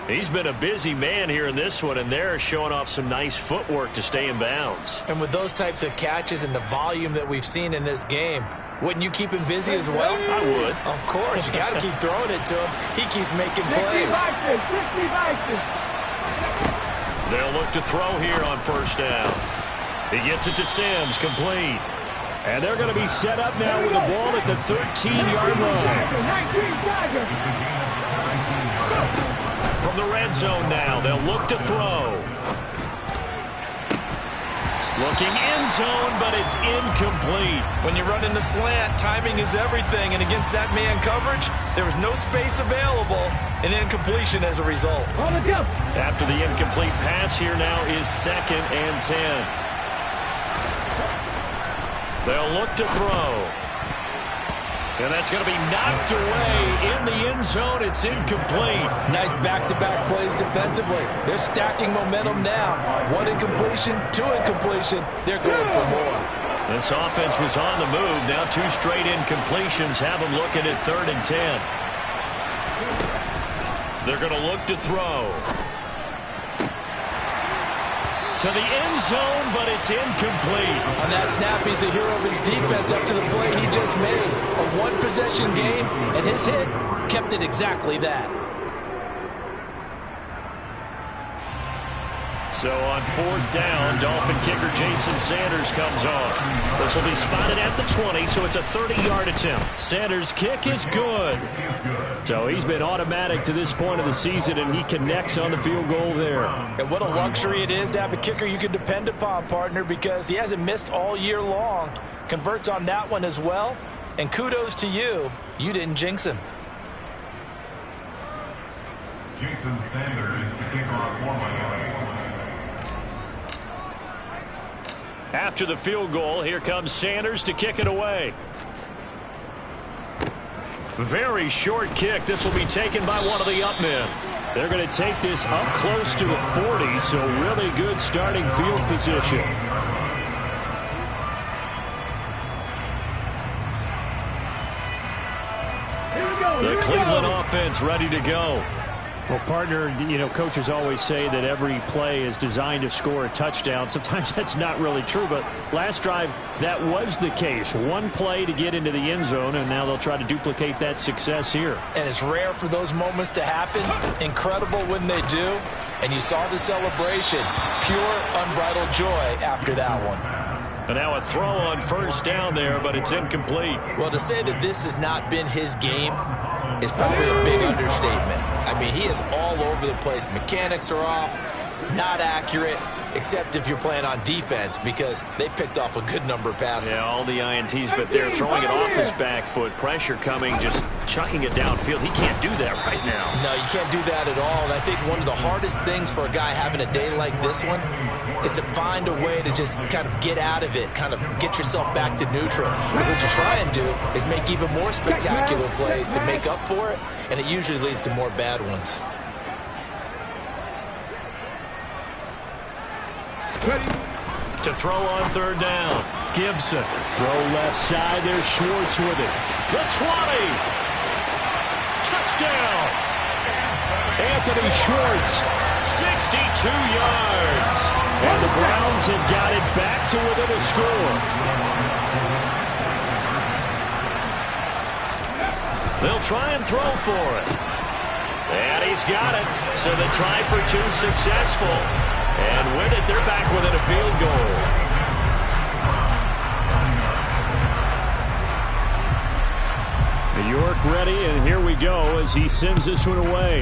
He's been a busy man here in this one, and they're showing off some nice footwork to stay in bounds. And with those types of catches and the volume that we've seen in this game, wouldn't you keep him busy as well? I would. Of course. You got to keep throwing it to him. He keeps making plays. They'll look to throw here on 1st down. He gets it to Sims, complete. And they're going to be set up now with a ball at the 13-yard line. From the red zone now, they'll look to throw. Looking end zone, but it's incomplete. When you run in the slant, timing is everything, and against that man coverage, there was no space available, and incompletion as a result. After the incomplete pass, here now is 2nd and 10. They'll look to throw. And that's going to be knocked away in the end zone. It's incomplete. Nice back-to-back plays defensively. They're stacking momentum now. 1 incompletion, 2 incompletion. They're going for more. This offense was on the move. Now 2 straight incompletions have them looking at 3rd and 10. They're going to look to throw. To the end zone, but it's incomplete. On that snap, he's the hero of his defense up to the play he just made. A 1-possession game, and his hit kept it exactly that. So on 4th down, Dolphin kicker Jason Sanders comes on. This will be spotted at the 20, so it's a 30-yard attempt. Sanders' kick is good. So he's been automatic to this point of the season, and he connects on the field goal there. And what a luxury it is to have a kicker you can depend upon, partner, because he hasn't missed all year long. Converts on that one as well. And kudos to you. You didn't jinx him. Jason Sanders, the kickoff for Miami. After the field goal, here comes Sanders to kick it away. Very short kick. This will be taken by one of the up men. They're going to take this up close to the 40, so really good starting field position. The Cleveland offense ready to go. Well, partner, you know, coaches always say that every play is designed to score a touchdown. Sometimes that's not really true, but last drive, that was the case. 1 play to get into the end zone, and now they'll try to duplicate that success here. And it's rare for those moments to happen. Incredible when they do. And you saw the celebration. Pure, unbridled joy after that one. And now a throw on 1st down there, but it's incomplete. Well, to say that this has not been his game, is probably a big understatement. I mean, he is all over the place. Mechanics are off, not accurate, except if you're playing on defense, because they picked off a good number of passes. Yeah, all the INTs, but they're throwing it off his back foot. Pressure coming, just chucking it downfield. He can't do that right now. No, you can't do that at all. And I think one of the hardest things for a guy having a day like this one is to find a way to just kind of get out of it, kind of get yourself back to neutral. Because what you try and do is make even more spectacular plays to make up for it, and it usually leads to more bad ones. To throw on third down, Gibson. Throw left side, there's Schwartz with it. The 20. Touchdown. Anthony Schwartz. 62 yards. And the Browns have got it back to within a score. They'll try and throw for it. And he's got it. So the try for two successful. And with it, they're back within a field goal. York ready, and here we go as he sends this one away.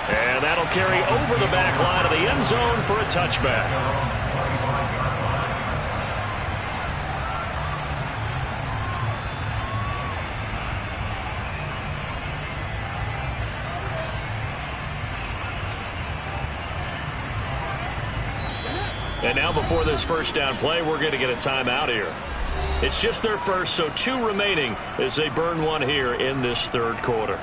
And that'll carry over the back line of the end zone for a touchback. And now before this first down play, we're going to get a timeout here. It's just their first, so 2 remaining as they burn one here in this third quarter.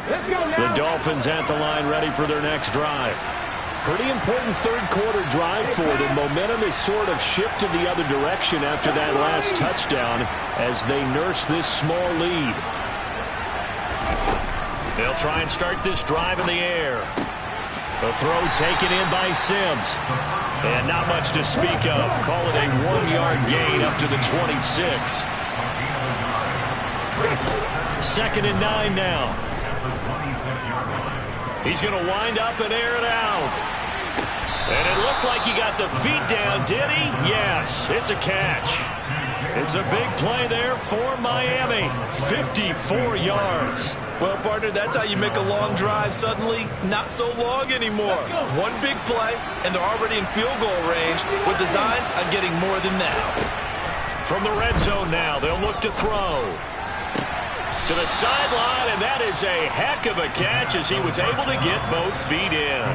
The Dolphins at the line ready for their next drive. Pretty important third quarter drive for them. Momentum has sort of shifted the other direction after that last touchdown as they nurse this small lead. They'll try and start this drive in the air. The throw taken in by Sims. And not much to speak of. Call it a 1-yard gain up to the 26. 2nd and 9 now. He's going to wind up and air it out. And it looked like he got the feet down, did he? Yes, it's a catch. It's a big play there for Miami. 54 yards. Well, partner, that's how you make a long drive suddenly not so long anymore. One big play, and they're already in field goal range with designs on getting more than that. From the red zone now, they'll look to throw. To the sideline, and that is a heck of a catch as he was able to get both feet in.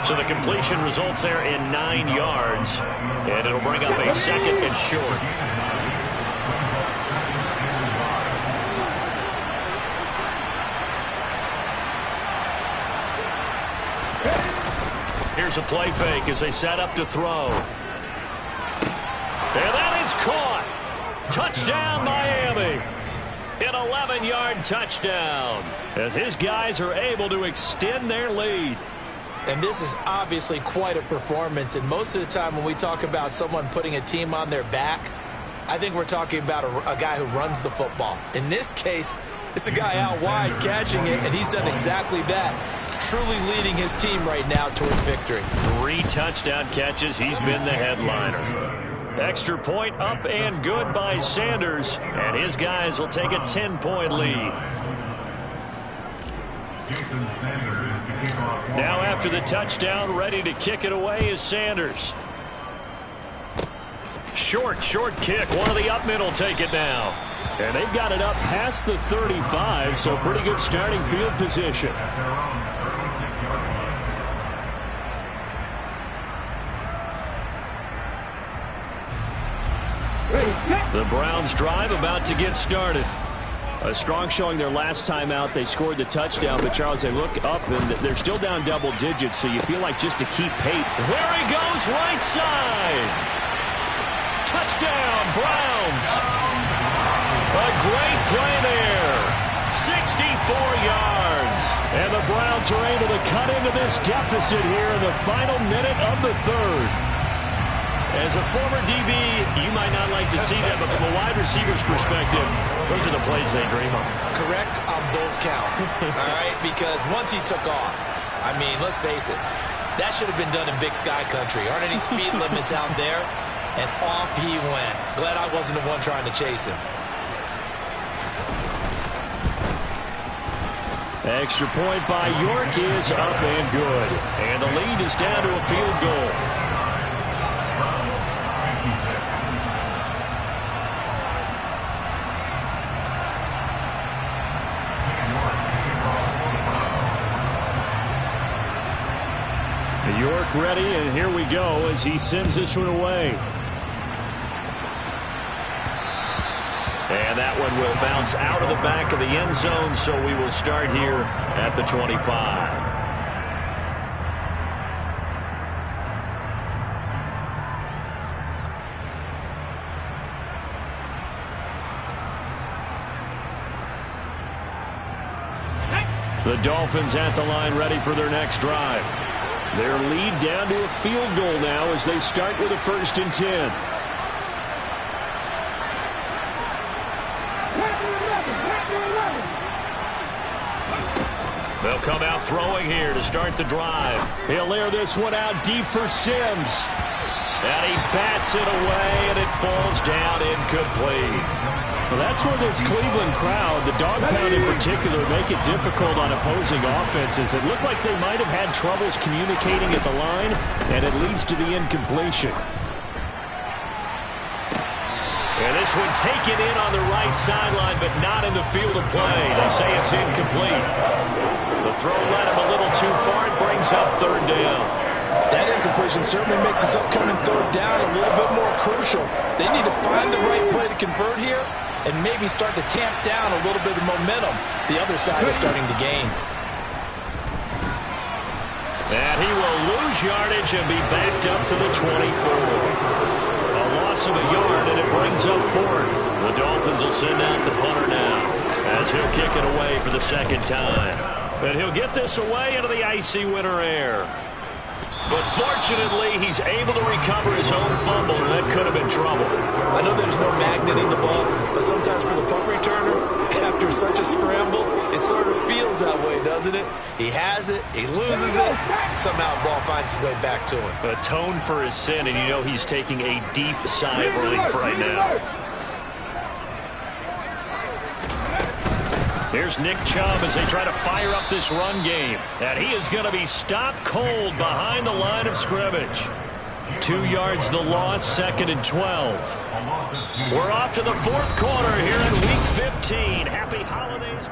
So the completion results there in 9 yards, and it'll bring up a 2nd and short. Here's a play fake as they set up to throw. And that is caught. Touchdown, Miami. An 11-yard touchdown as his guys are able to extend their lead. And this is obviously quite a performance. And most of the time when we talk about someone putting a team on their back, I think we're talking about a guy who runs the football. In this case, it's a guy out wide catching it, and he's done exactly that. Truly leading his team right now towards victory. 3 touchdown catches. He's been the headliner. Extra point up and good by Sanders, and his guys will take a 10-point lead. Now after the touchdown, ready to kick it away is Sanders. Short kick. One of the up men will take it now. And they've got it up past the 35, so pretty good starting field position. The Browns drive about to get started. A strong showing their last time out. They scored the touchdown, but Charles, they look up and they're still down double digits, so you feel like just to keep pace. There he goes, right side. Touchdown, Browns. A great play there. 64 yards. And the Browns are able to cut into this deficit here in the final minute of the third. As a former DB, you might not like to see that, but from a wide receiver's perspective, those are the plays they dream of. Correct on both counts, all right? Because once he took off, I mean, let's face it, that should have been done in Big Sky country. Aren't any speed limits out there? And off he went. Glad I wasn't the one trying to chase him. Extra point by York is up and good. And the lead is down to a field goal. York ready, and here we go as he sends this one away. And that one will bounce out of the back of the end zone, so we will start here at the 25. The Dolphins at the line ready for their next drive. Their lead down to a field goal now as they start with a 1st and 10. They'll come out throwing here to start the drive. He'll air this one out deep for Sims. And he bats it away, and it falls down incomplete. Well, that's where this Cleveland crowd, the dog pound in particular, make it difficult on opposing offenses. It looked like they might have had troubles communicating at the line, and it leads to the incompletion. And this one taken in on the right sideline, but not in the field of play. They say it's incomplete. The throw led him a little too far. It brings up 3rd down. That incompletion certainly makes this upcoming 3rd down a little bit more crucial. They need to find the right play to convert here and maybe start to tamp down a little bit of momentum the other side is starting to gain. And he will lose yardage and be backed up to the 24. A loss of a yard, and it brings up 4th. The Dolphins will send out the punter now as he'll kick it away for the 2nd time. And he'll get this away into the icy winter air. But fortunately, he's able to recover his own fumble, and that could have been trouble. I know there's no magneting the ball, but sometimes for the punt returner, after such a scramble, it sort of feels that way, doesn't it? He has it, he loses it, somehow the ball finds its way back to him. Atone for his sin, and you know he's taking a deep sigh of relief right now. Here's Nick Chubb as they try to fire up this run game. And he is going to be stopped cold behind the line of scrimmage. 2 yards the loss, 2nd and 12. We're off to the 4th quarter here in Week 15. Happy holidays.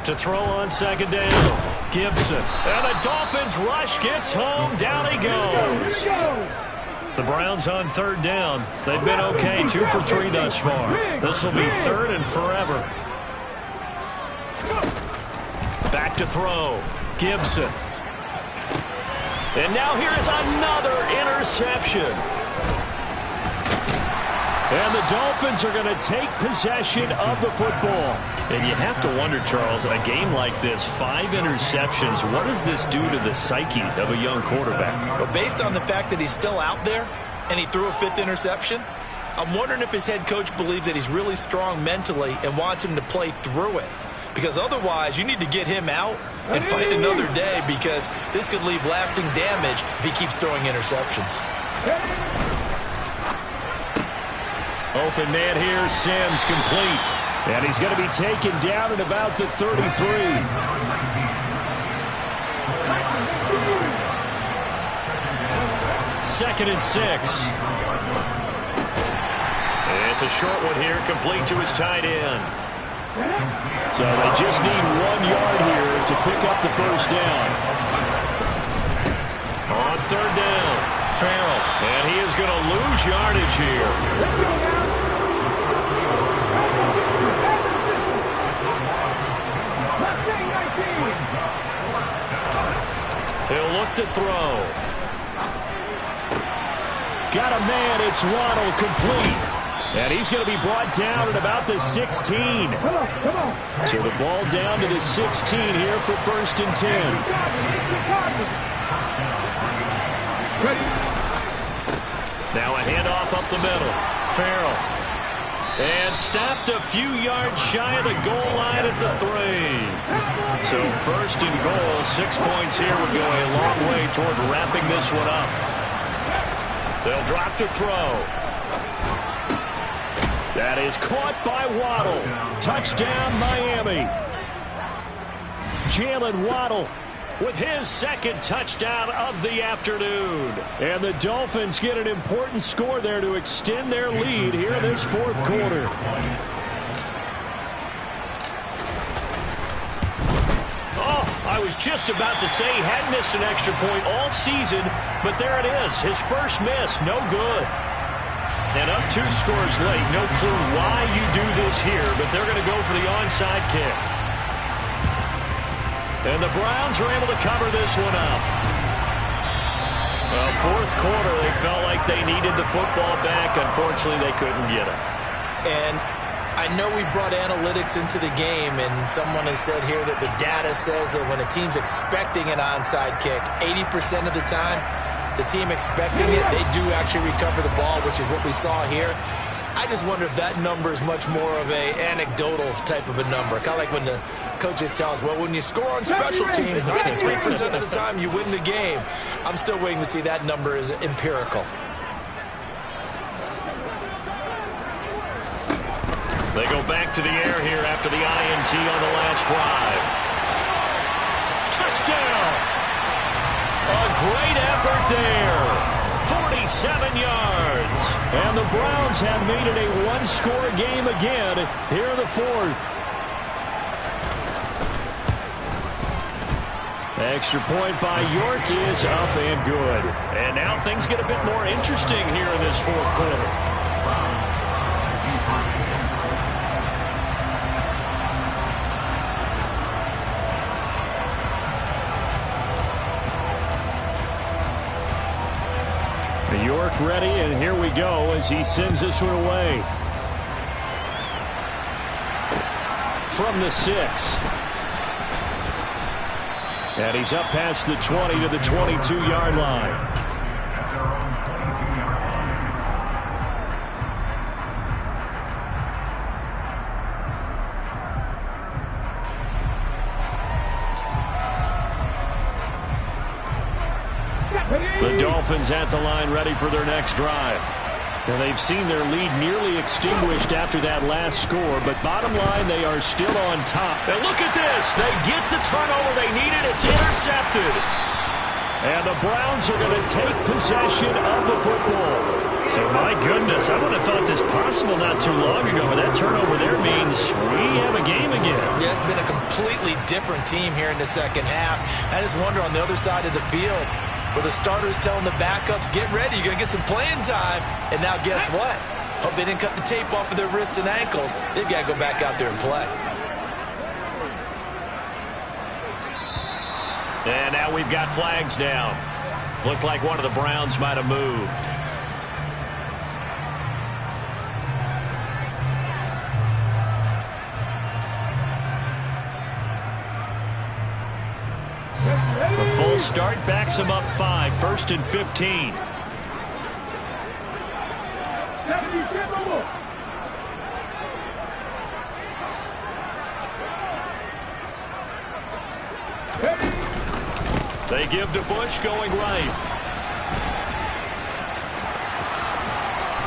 To throw on 2nd down, Gibson. And the Dolphins rush gets home. Down he goes. The Browns on 3rd down. They've been okay, 2 for 3 thus far. This will be 3rd and forever. Back to throw, Gibson. And now here is another interception. And the Dolphins are going to take possession of the football. And you have to wonder, Charles, a game like this, 5 interceptions, what does this do to the psyche of a young quarterback? Well, based on the fact that he's still out there and he threw a 5th interception, I'm wondering if his head coach believes that he's really strong mentally and wants him to play through it. Because otherwise, you need to get him out and fight another day, because this could leave lasting damage if he keeps throwing interceptions. Open man here, Sims complete. And he's going to be taken down at about the 33. 2nd and 6. It's a short one here, complete to his tight end. So they just need 1 yard here to pick up the first down. On 3rd down, Farrell. And he is going to lose yardage here. He'll look to throw. Got a man, it's Waddle, complete. And he's going to be brought down at about the 16. So the ball down to the 16 here for 1st and 10. Now a handoff up the middle. Farrell. And stopped a few yards shy of the goal line at the 3. So 1st and goal, 6 points here would go a long way toward wrapping this one up. They'll drop to throw. That is caught by Waddle. Touchdown, Miami. Jalen Waddle with his 2nd touchdown of the afternoon. And the Dolphins get an important score there to extend their lead here in this 4th quarter. Oh, I was just about to say he hadn't missed an extra point all season, but there it is. His first miss, no good. And up 2 scores late. No clue why you do this here, but they're going to go for the onside kick. And the Browns are able to cover this one up. Well, 4th quarter, they felt like they needed the football back. Unfortunately, they couldn't get it. And I know we brought analytics into the game, and someone has said here that the data says that when a team's expecting an onside kick, 80% of the time, the team expecting it, they do actually recover the ball, which is what we saw here. I just wonder if that number is much more of a anecdotal type of a number. Kind of like when the coaches tell us, well, when you score on special teams, 93% of the time you win the game. I'm still waiting to see that number is empirical. They go back to the air here after the INT on the last drive. Touchdown! A great effort there. 47 yards. And the Browns have made it a 1-score game again here in the 4th. Extra point by York is up and good. And now things get a bit more interesting here in this 4th quarter. York ready, and here we go as he sends this one away. From the 6. And he's up past the 20 to the 22-yard line. The Dolphins at the line ready for their next drive. And they've seen their lead nearly extinguished after that last score, but bottom line, they are still on top. And look at this. They get the turnover they needed. It's intercepted. And the Browns are going to take possession of the football. So, my goodness, I would have thought this possible not too long ago, but that turnover there means we have a game again. Yeah, it's been a completely different team here in the second half. I just wonder on the other side of the field, where the starters telling the backups, get ready, you're going to get some playing time. And now guess what? Hope they didn't cut the tape off of their wrists and ankles. They've got to go back out there and play. And now we've got flags down. Looked like one of the Browns might have moved. start backs them up 5, 1st and 15. They give to Bush going right.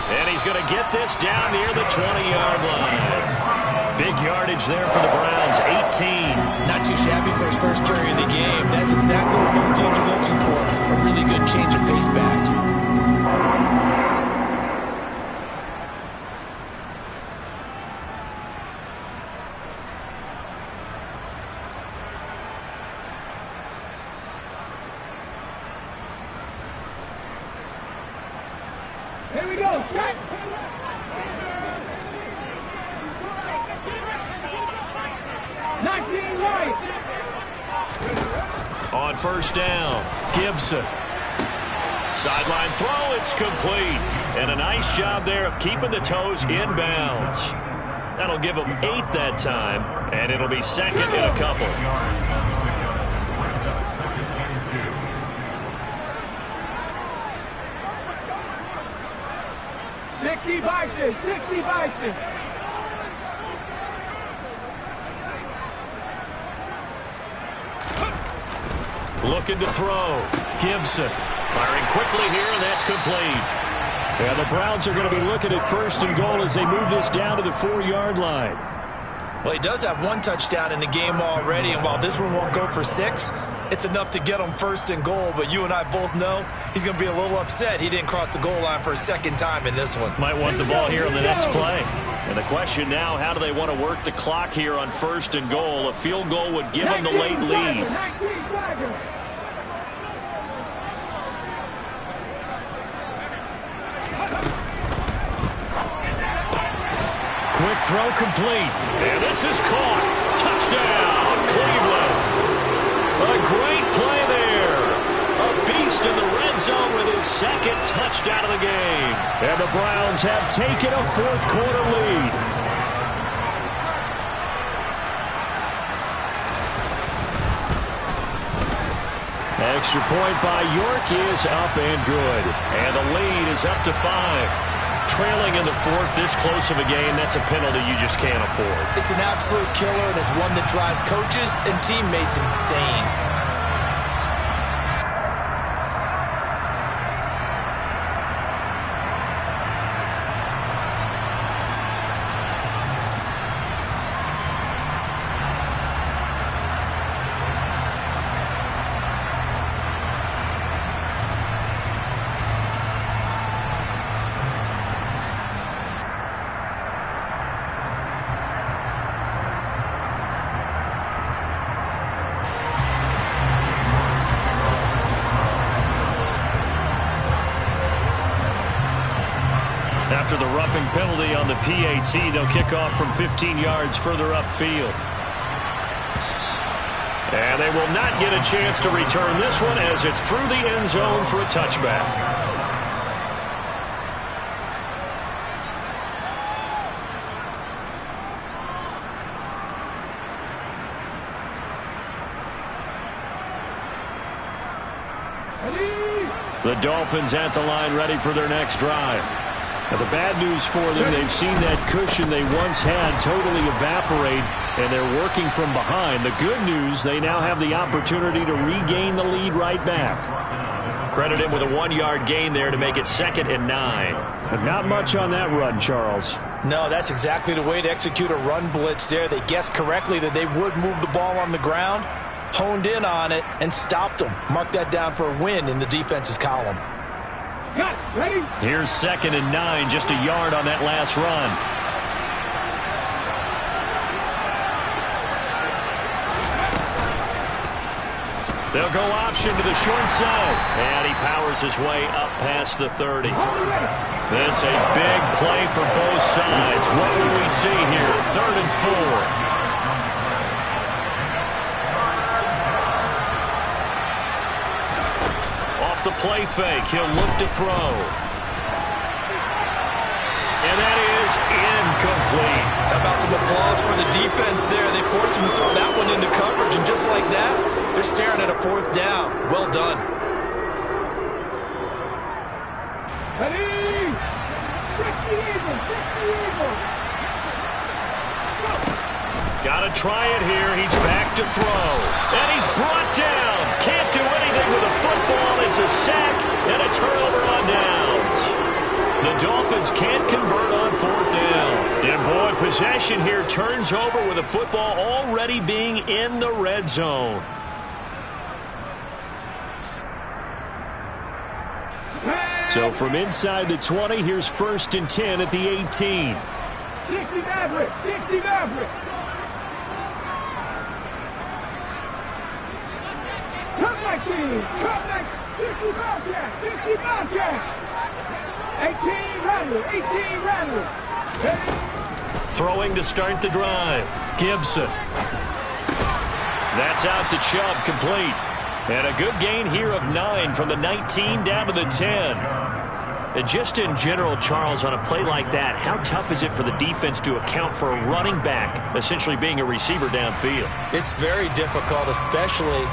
And he's going to get this down near the 20-yard line. Big yardage there for the Browns, 18. Not too shabby for his first carry of the game. That's exactly what most teams are looking for, a really good change of pace back. Here we go. Check. On first down, Gibson. Sideline throw, it's complete. And a nice job there of keeping the toes in bounds. That'll give them 8 that time, and it'll be second and a couple. 60 Vikings, 60 Vikings. Looking to throw. Gibson firing quickly here, and that's complete. And the Browns are going to be looking at 1st and goal as they move this down to the 4-yard line. Well, he does have 1 touchdown in the game already, and while this one won't go for 6, it's enough to get him 1st and goal. But you and I both know he's going to be a little upset he didn't cross the goal line for a 2nd time in this one. Might want the ball here on the next play. And the question now, how do they want to work the clock here on 1st and goal? A field goal would give them the late lead. Quick throw complete. And this is caught. Touchdown, Cleveland. A great play there. A beast in the red zone with his 2nd touchdown of the game. And the Browns have taken a 4th quarter lead. Extra point by York is up and good. And the lead is up to 5. Trailing in the 4th, this close of a game, that's a penalty you just can't afford. It's an absolute killer, and it's one that drives coaches and teammates insane. After the roughing penalty on the PAT, they'll kick off from 15 yards further upfield. And they will not get a chance to return this one as it's through the end zone for a touchback. The Dolphins at the line ready for their next drive. Now, the bad news for them, they've seen that cushion they once had totally evaporate, and they're working from behind. The good news, they now have the opportunity to regain the lead right back. Credit him with a 1-yard gain there to make it 2nd and 9. But not much on that run, Charles. No, that's exactly the way to execute a run blitz there. They guessed correctly that they would move the ball on the ground, honed in on it, and stopped them. Mark that down for a win in the defense's column. Ready? Here's 2nd and 9, just a yard on that last run. They'll go option to the short side. And he powers his way up past the 30. This a big play for both sides. What will we see here? 3rd and 4. The play fake. He'll look to throw. And that is incomplete. How about some applause for the defense there? They forced him to throw that one into coverage, and just like that, they're staring at a 4th down. Well done. Ready? 60 Eagles, 60 Eagles. Got to try it here. He's back to throw. And he's brought down. Can't do anything with a football. It's a sack and a turnover on downs. The Dolphins can't convert on 4th down. And boy, possession here turns over with the football already being in the red zone. So from inside the 20, here's 1st and 10 at the 18. 60 Mavericks, 60 Mavericks. Cut like these, cut like 60 Bobcats, 60 Bobcats. 18 Rattler, 18 Rattler. Throwing to start the drive. Gibson. That's out to Chubb, complete. And a good gain here of 9 from the 19 down to the 10. And just in general, Charles, on a play like that, how tough is it for the defense to account for a running back essentially being a receiver downfield? It's very difficult, especially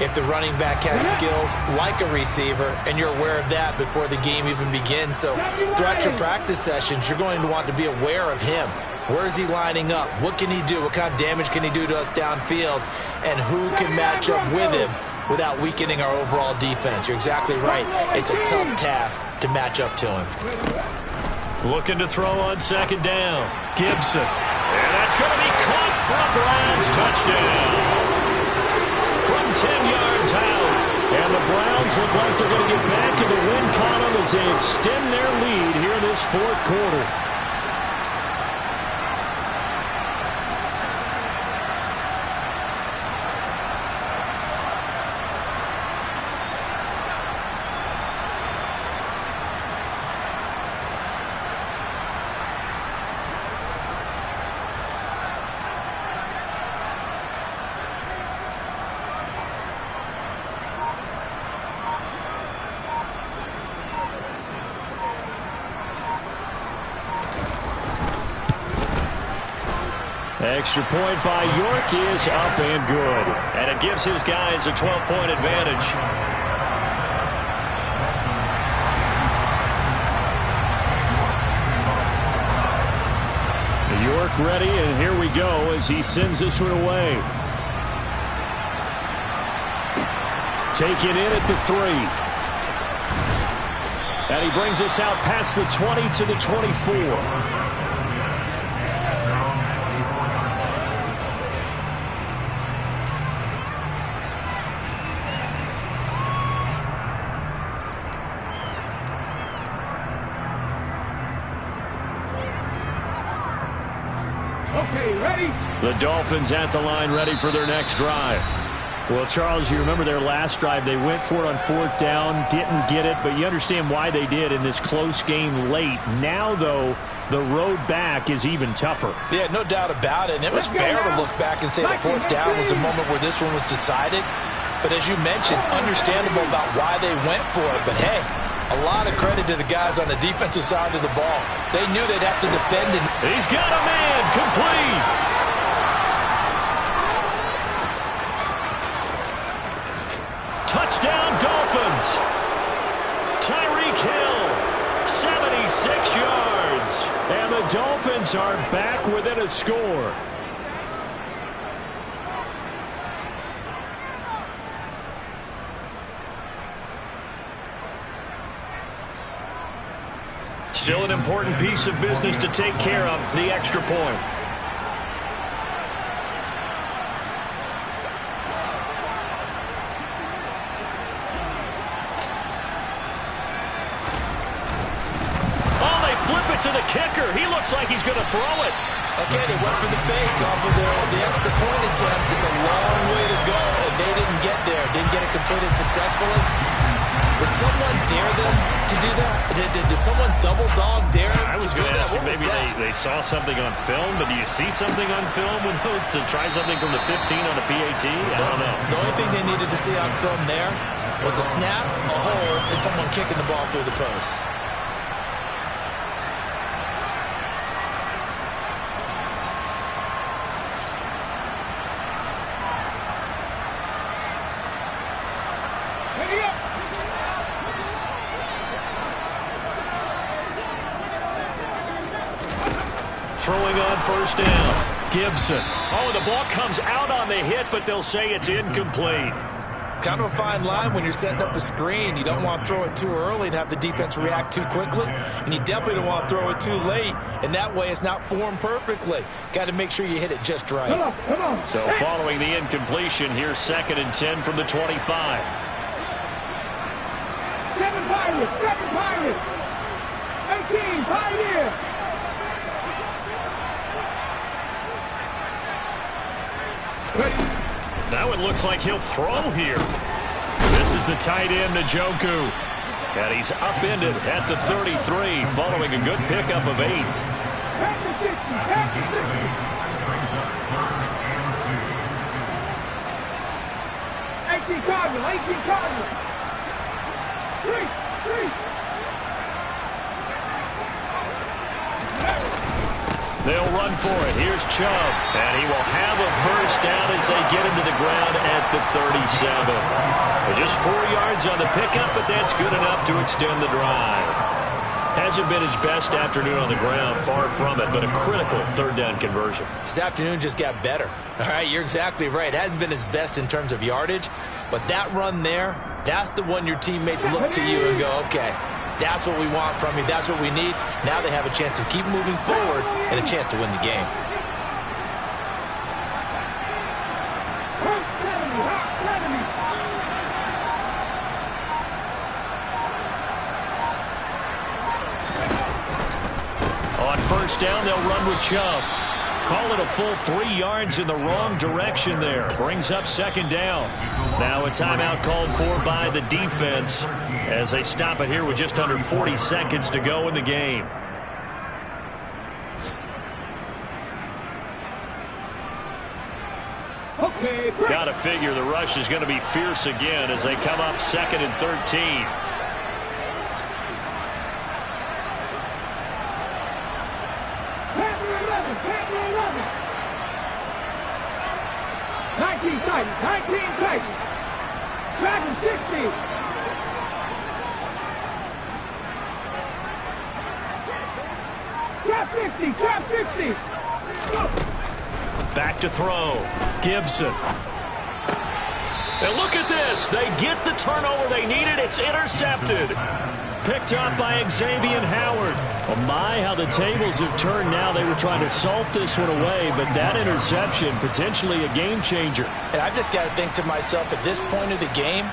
if the running back has skills like a receiver, and you're aware of that before the game even begins. So throughout your practice sessions, you're going to want to be aware of him. Where is he lining up? What can he do? What kind of damage can he do to us downfield? And who can match up with him without weakening our overall defense? You're exactly right. It's a tough task to match up to him. Looking to throw on 2nd down. Gibson. And that's going to be caught for a Browns touchdown. From 10 yards out. And the Browns look like they're going to get back in the win column as they extend their lead here in this 4th quarter. Extra point by York is up and good. And it gives his guys a 12-point advantage. York ready, and here we go as he sends this one away. Taken in at the 3. And he brings us out past the 20 to the 24. The Dolphins at the line ready for their next drive. Well, Charles, you remember their last drive. They went for it on 4th down, didn't get it, but you understand why they did in this close game late. Now, though, the road back is even tougher. Yeah, no doubt about it. And it was fair to look back and say the 4th down was a moment where this one was decided. But as you mentioned, understandable about why they went for it. But, hey, a lot of credit to the guys on the defensive side of the ball. They knew they'd have to defend it. He's got a man complete. Touchdown, Dolphins. Tyreek Hill, 76 yards. And the Dolphins are back within a score. Still an important piece of business to take care of, the extra point. To the kicker. He looks like he's going to throw it. Okay, they went for the fake off of the extra point attempt. It's a long way to go, and they didn't get there. Didn't get it completed successfully. Did someone dare them to do that? Did someone double dog dare them? I was going to ask you, maybe they saw something on film, but do you see something on film with those to try something from the 15 on a PAT? I don't know. The only thing they needed to see on film there was a snap, a hole, and someone kicking the ball through the post. throwing on first down. Gibson. Oh, the ball comes out on the hit, but they'll say it's incomplete. Kind of a fine line when you're setting up a screen. You don't want to throw it too early and have the defense react too quickly. And you definitely don't want to throw it too late. And that way it's not formed perfectly. Got to make sure you hit it just right. Come on. So following the incompletion, here's 2nd and 10 from the 25. 7 Pirates. 18, Pioneer. Now it looks like he'll throw here. This is the tight end, Njoku. And he's upended at the 33, following a good pickup of 8. Back to 60. 18 Cardinal. 3. They'll run for it. Here's Chubb. And he will have a first down as they get him to the ground at the 37. Just 4 yards on the pickup, but that's good enough to extend the drive. Hasn't been his best afternoon on the ground, far from it, but a critical 3rd down conversion. This afternoon just got better. All right, you're exactly right. It hasn't been his best in terms of yardage, but that run there, that's the one your teammates look to you and go, okay, that's what we want from you. That's what we need. Now they have a chance to keep moving forward and a chance to win the game. On first down, they'll run with Chubb. Call it a full 3 yards in the wrong direction there. Brings up 2nd down. Now a timeout called for by the defense as they stop it here with just under 40 seconds to go in the game. Okay. Got to figure the rush is going to be fierce again as they come up 2nd and 13. Back to 60. Trap 50. Back to throw. Gibson. And look at this. They get the turnover they needed. It's intercepted. Picked up by Xavier Howard. Well, my, how the tables have turned now. They were trying to salt this one away, but that interception, potentially a game changer. And I've just got to think to myself, at this point of the game,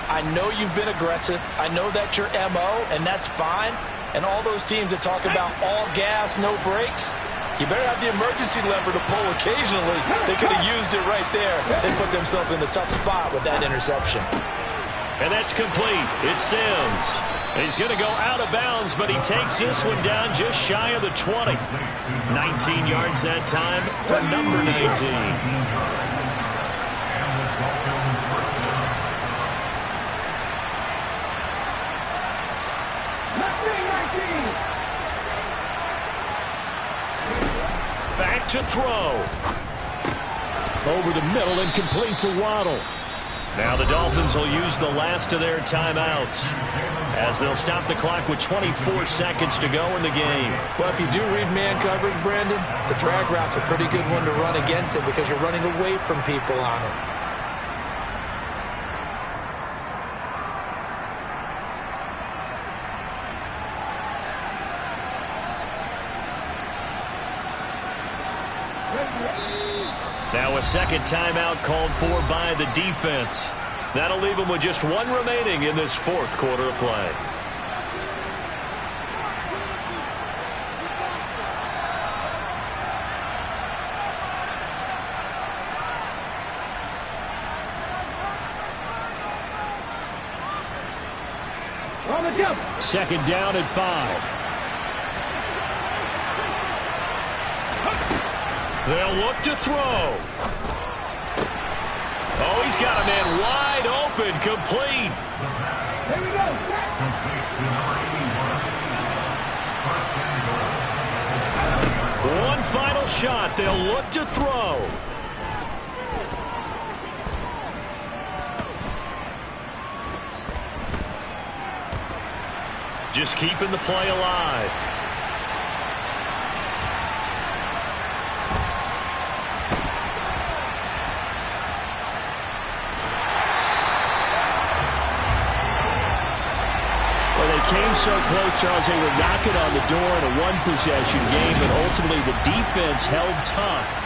I know you've been aggressive. I know that's your MO, and that's fine. And all those teams that talk about all gas, no brakes, you better have the emergency lever to pull occasionally. They could have used it right there. They put themselves in a tough spot with that interception. And that's complete. It's Sims. He's going to go out of bounds, but he takes this one down just shy of the 20. 19 yards that time for number 19. Back to throw. Over the middle and complete to Waddle. Now the Dolphins will use the last of their timeouts as they'll stop the clock with 24 seconds to go in the game. Well, if you do read man coverage, Brandon, the drag route's a pretty good one to run against it because you're running away from people on it. Now a second timeout called for by the defense. That'll leave them with just one remaining in this 4th quarter of play. On the jump. 2nd down and 5. They'll look to throw. Oh, he's got a man wide open, complete. Here we go. One final shot. They'll look to throw. Just keeping the play alive. came so close, Charles. They were knocking on the door in a one-possession game, but ultimately the defense held tough